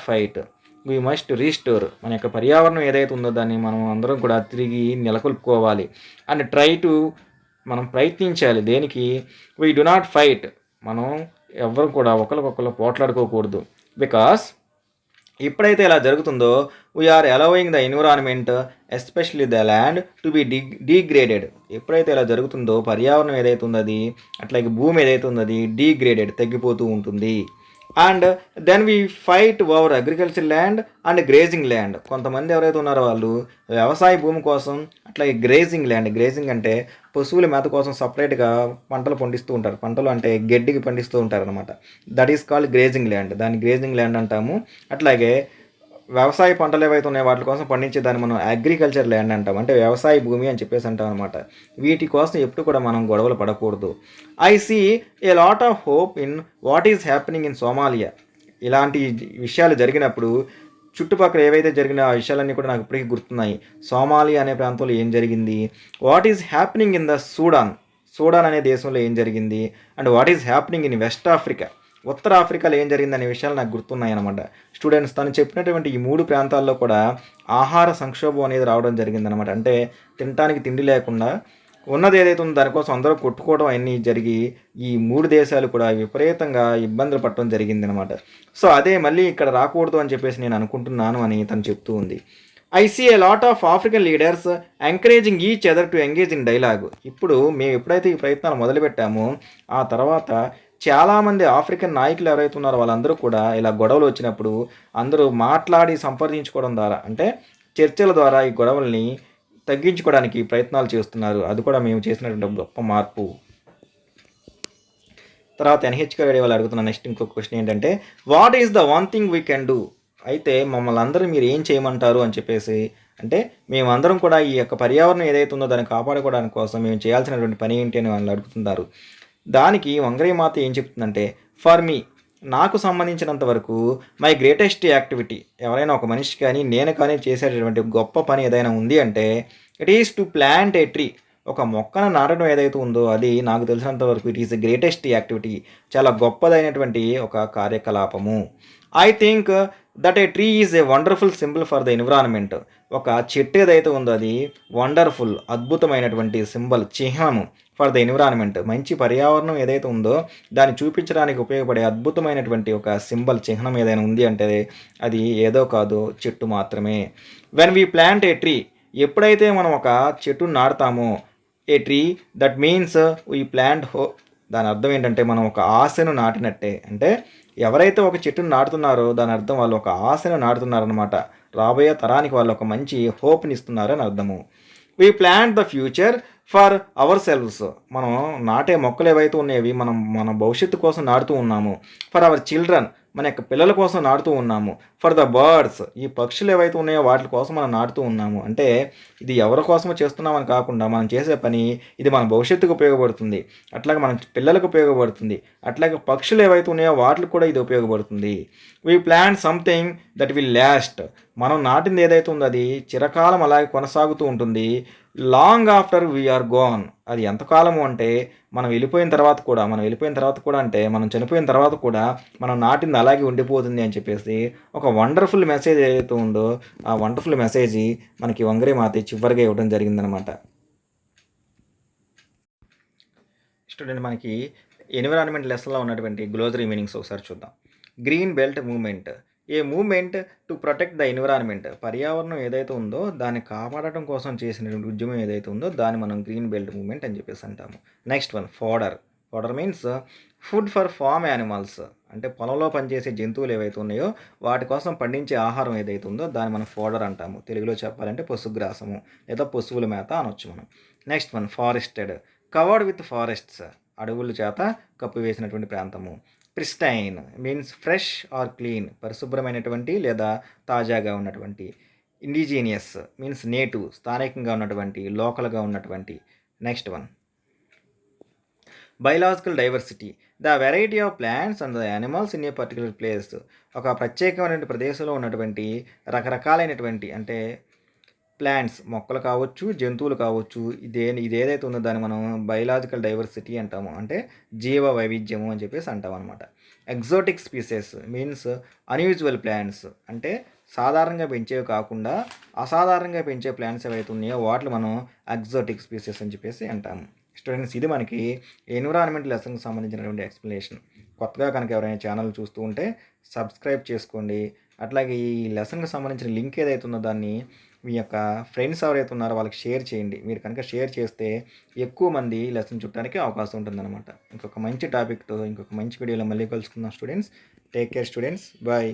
fight. We must restore, మన యొక్క పర్యావరణం ఏదైతే ఉందో దాన్ని మనం అందరం కూడా తిరిగి నెలకొల్పుకోవాలి. అండ్ ట్రై టు, మనం ప్రయత్నించాలి దేనికి, వీ డు నాట్ ఫైట్, మనం ఎవ్వరు కూడా ఒకరికొకరు పోట్లాడుకోకూడదు. బికాస్ ఎప్పుడైతే ఇలా జరుగుతుందో we're allowing the environment especially the land to be degraded. ఎప్పుడైతే ఇలా జరుగుతుందో పర్యావరణం ఏదైతే ఉందో అది, అట్లాగే భూమి ఏదైతే ఉందో అది డీగ్రేడెడ్, తగ్గిపోతూ ఉంటుంది. And then we fight over agriculture land and grazing land. కొంతమంది ఎవరైతే ఉన్నారో వాళ్ళు వ్యవసాయ భూమి కోసం, అట్లాగే గ్రేజింగ్ ల్యాండ్, గ్రేజింగ్ అంటే పశువుల మేత కోసం సపరేట్గా పంటలు పండిస్తూ ఉంటారు. పంటలు అంటే గడ్డికి పండిస్తూ ఉంటారు అనమాట. That is called grazing land. దాన్ని గ్రేజింగ్ ల్యాండ్ అంటాము. అట్లాగే వ్యవసాయ పంటలు ఏవైతే ఉన్నాయో వాటి కోసం పండించే దాన్ని మనం అగ్రికల్చర్ ల్యాండ్ అంటాం. అంటే వ్యవసాయ భూమి అని చెప్పేసి అంటాం అనమాట. వీటి కోసం ఎప్పుడు కూడా మనం గొడవలు పడకూడదు. I see a lot of hope in what is happening in Somalia. ఇలాంటి విషయాలు జరిగినప్పుడు చుట్టుపక్కల ఏవైతే జరిగిన ఆ విషయాలన్నీ కూడా నాకు ఇప్పటికీ గుర్తున్నాయి. సోమాలియా అనే ప్రాంతంలో ఏం జరిగింది, what is happening in the Sudan అనే దేశంలో ఏం జరిగింది, and what is happening in West Africa, ఉత్తర ఆఫ్రికాలో ఏం జరిగిందనే విషయాలు నాకు గుర్తున్నాయి అనమాట. స్టూడెంట్స్, తను చెప్పినటువంటి ఈ 3 ప్రాంతాల్లో కూడా ఆహార సంక్షోభం అనేది రావడం జరిగిందనమాట. అంటే తినటానికి తిండి లేకుండా ఉన్నది ఏదైతే ఉందో దానికోసం అందరూ కొట్టుకోవడం అన్నీ జరిగి ఈ 3 దేశాలు కూడా విపరీతంగా ఇబ్బందులు పడటం జరిగిందనమాట. సో అదే మళ్ళీ ఇక్కడ రాకూడదు అని చెప్పేసి నేను అనుకుంటున్నాను అని తను చెప్తూ ఉంది. I see a lot of African leaders encouraging each other to engage in dialogue. ఇప్పుడు మేము ఎప్పుడైతే ఈ ప్రయత్నాలు మొదలుపెట్టామో ఆ తర్వాత చాలామంది ఆఫ్రికన్ నాయకులు ఎవరైతే ఉన్నారో వాళ్ళందరూ కూడా ఇలా గొడవలు వచ్చినప్పుడు అందరూ మాట్లాడి సంప్రదించుకోవడం ద్వారా, అంటే చర్చల ద్వారా ఈ గొడవల్ని తగ్గించుకోవడానికి ప్రయత్నాలు చేస్తున్నారు. అది కూడా మేము చేసినటువంటి గొప్ప మార్పు. తర్వాత ఎన్హెచ్కే రెడీ వాళ్ళు అడుగుతున్న నెక్స్ట్ ఇంకొక క్వశ్చన్ ఏంటంటే, what is the one thing we can do. అయితే మమ్మల్ని అందరూ మీరు ఏం చేయమంటారు అని చెప్పేసి, అంటే మేమందరం కూడా ఈ యొక్క పర్యావరణం ఏదైతే ఉందో దాన్ని కాపాడుకోవడానికి కోసం మేము చేయాల్సినటువంటి పని ఏంటి అని వాళ్ళు అడుగుతున్నారు. దానికి వంగరీ మాత ఏం చెప్తుందంటే, ఫర్ మీ, నాకు సంబంధించినంత వరకు మై గ్రేటెస్ట్ యాక్టివిటీ, ఎవరైనా ఒక మనిషి కానీ నేను కానీ చేసేటటువంటి గొప్ప పని ఏదైనా ఉంది అంటే it is to plant a tree. ఒక మొక్కను నాటడం ఏదైతే ఉందో అది నాకు తెలిసినంత వరకు it is the greatest activity, చాలా గొప్పదైనటువంటి ఒక కార్యకలాపము. I think that a tree is a wonderful symbol for the environment. ఒక చెట్టు ఏదైతే ఉందో అది వండర్ఫుల్, అద్భుతమైనటువంటి సింబల్, చిహ్నము ఫర్ ద ఎన్విరాన్మెంట్. మంచి పర్యావరణం ఏదైతే ఉందో దాన్ని చూపించడానికి ఉపయోగపడే అద్భుతమైనటువంటి ఒక సింబల్, చిహ్నం ఏదైనా ఉంది అంటే అది ఏదో కాదు, చెట్టు మాత్రమే. When we plant a tree, ఎప్పుడైతే మనం ఒక చెట్టును నాటుతామో, a tree that means we plant దాని అర్థం ఏంటంటే మనం ఒక ఆశను నాటినట్టే. అంటే ఎవరైతే ఒక చెట్టును నాటుతున్నారో దాని అర్థం వాళ్ళు ఒక ఆశను నాటుతున్నారనమాట. రాబోయే తరానికి వాళ్ళు ఒక మంచి హోప్ని ఇస్తున్నారని అర్థము. We plant the future for hour selves. మనం నాటే మొక్కలు ఏవైతే ఉన్నాయవి మన భవిష్యత్తు కోసం నాటుతూ ఉన్నాము. ఫర్ అవర్ చిల్డ్రన్, మన యొక్క పిల్లల కోసం నాటుతూ ఉన్నాము. ఫర్ ద బర్డ్స్, ఈ పక్షులు ఏవైతే ఉన్నాయో వాటి కోసం మనం నాటుతూ ఉన్నాము. అంటే ఇది ఎవరి కోసమో చేస్తున్నామని కాకుండా మనం చేసే పని ఇది మన భవిష్యత్తుకు ఉపయోగపడుతుంది, అట్లాగే మన పిల్లలకు ఉపయోగపడుతుంది, అట్లాగే పక్షులు ఏవైతే ఉన్నాయో వాటికి కూడా ఇది ఉపయోగపడుతుంది. We plant something that will last. మనం నాటింది ఏదైతే ఉందో అది చిరకాలం అలాగే కొనసాగుతూ ఉంటుంది. లాంగ్ ఆఫ్టర్ వీఆర్ గోన్, అది ఎంతకాలము అంటే మనం వెళ్ళిపోయిన తర్వాత కూడా అంటే మనం చనిపోయిన తర్వాత కూడా మనం నాటింది అలాగే ఉండిపోతుంది అని చెప్పేసి ఒక వండర్ఫుల్ మెసేజ్ ఏదైతే ఉందో ఆ వండర్ఫుల్ మెసేజ్ మనకి వంగరీ మాత చివరిగా ఇవ్వడం జరిగిందనమాట. స్టూడెంట్, మనకి ఎన్విరాన్మెంట్ లెసన్లో ఉన్నటువంటి గ్లోజరీ మీనింగ్స్ ఒకసారి చూద్దాం. Green belt movement, A movement to protect the environment. పర్యావరణం ఏదైతే ఉందో దాన్ని కాపాడటం కోసం చేసినటువంటి ఉద్యమం ఏదైతే ఉందో దాన్ని మనం గ్రీన్ బెల్ట్ మూవ్మెంట్ అని చెప్పేసి అంటాము. Next one, fodder means food for farm animals. అంటే పొలంలో పనిచేసే జంతువులు ఏవైతే ఉన్నాయో వాటి కోసం పండించే ఆహారం ఏదైతే ఉందో దాన్ని మనం ఫోడర్ అంటాము. తెలుగులో చెప్పాలంటే పశుగ్రాసము లేదా పశువుల మేత అనొచ్చు మనం. Next one, forested, covered with forests, అడవుల చేత కప్పివేసినటువంటి ప్రాంతము. Pristine means fresh or clean, పరిశుభ్రమైనటువంటి లేదా తాజాగా ఉన్నటువంటి. ఇండిజీనియస్ మీన్స్ నేటివ్, స్థానికంగా ఉన్నటువంటి, లోకల్గా ఉన్నటువంటి. Next one, biological diversity, the variety of plants and the animals in a particular place. ఒక ప్రత్యేకమైనటువంటి ప్రదేశంలో ఉన్నటువంటి రకరకాలైనటువంటి, అంటే ప్లాంట్స్, మొక్కలు కావచ్చు, జంతువులు కావచ్చు, ఇది ఏదైతే ఉందో దాన్ని మనం బయలాజికల్ డైవర్సిటీ అంటాము. అంటే జీవ వైవిధ్యము అని చెప్పేసి అంటాం అనమాట. Exotic species means unusual plants, అంటే సాధారణంగా పెంచేవి కాకుండా అసాధారణంగా పెంచే ప్లాంట్స్ ఏవైతే ఉన్నాయో వాటిని మనం ఎగ్జోటిక్ స్పీసెస్ అని చెప్పేసి అంటాము. స్టూడెంట్స్, ఇది మనకి ఎన్విరాన్మెంట్ లెసన్కి సంబంధించినటువంటి ఎక్స్ప్లెనేషన్. కొత్తగా కనుక ఎవరైనా ఛానల్ చూస్తూ ఉంటే సబ్స్క్రైబ్ చేసుకోండి. అట్లాగే ఈ లెసన్కి సంబంధించిన లింక్ ఏదైతే ఉందో దాన్ని మీ యొక్క ఫ్రెండ్స్ ఎవరైతే ఉన్నారో వాళ్ళకి షేర్ చేయండి. మీరు కనుక షేర్ చేస్తే ఎక్కువ మంది లెసన్ చూడటానికి అవకాశం ఉంటుందన్నమాట. ఇంకొక మంచి టాపిక్తో ఇంకొక మంచి వీడియోలో మళ్ళీ కలుసుకుందాం students. Take care students, bye.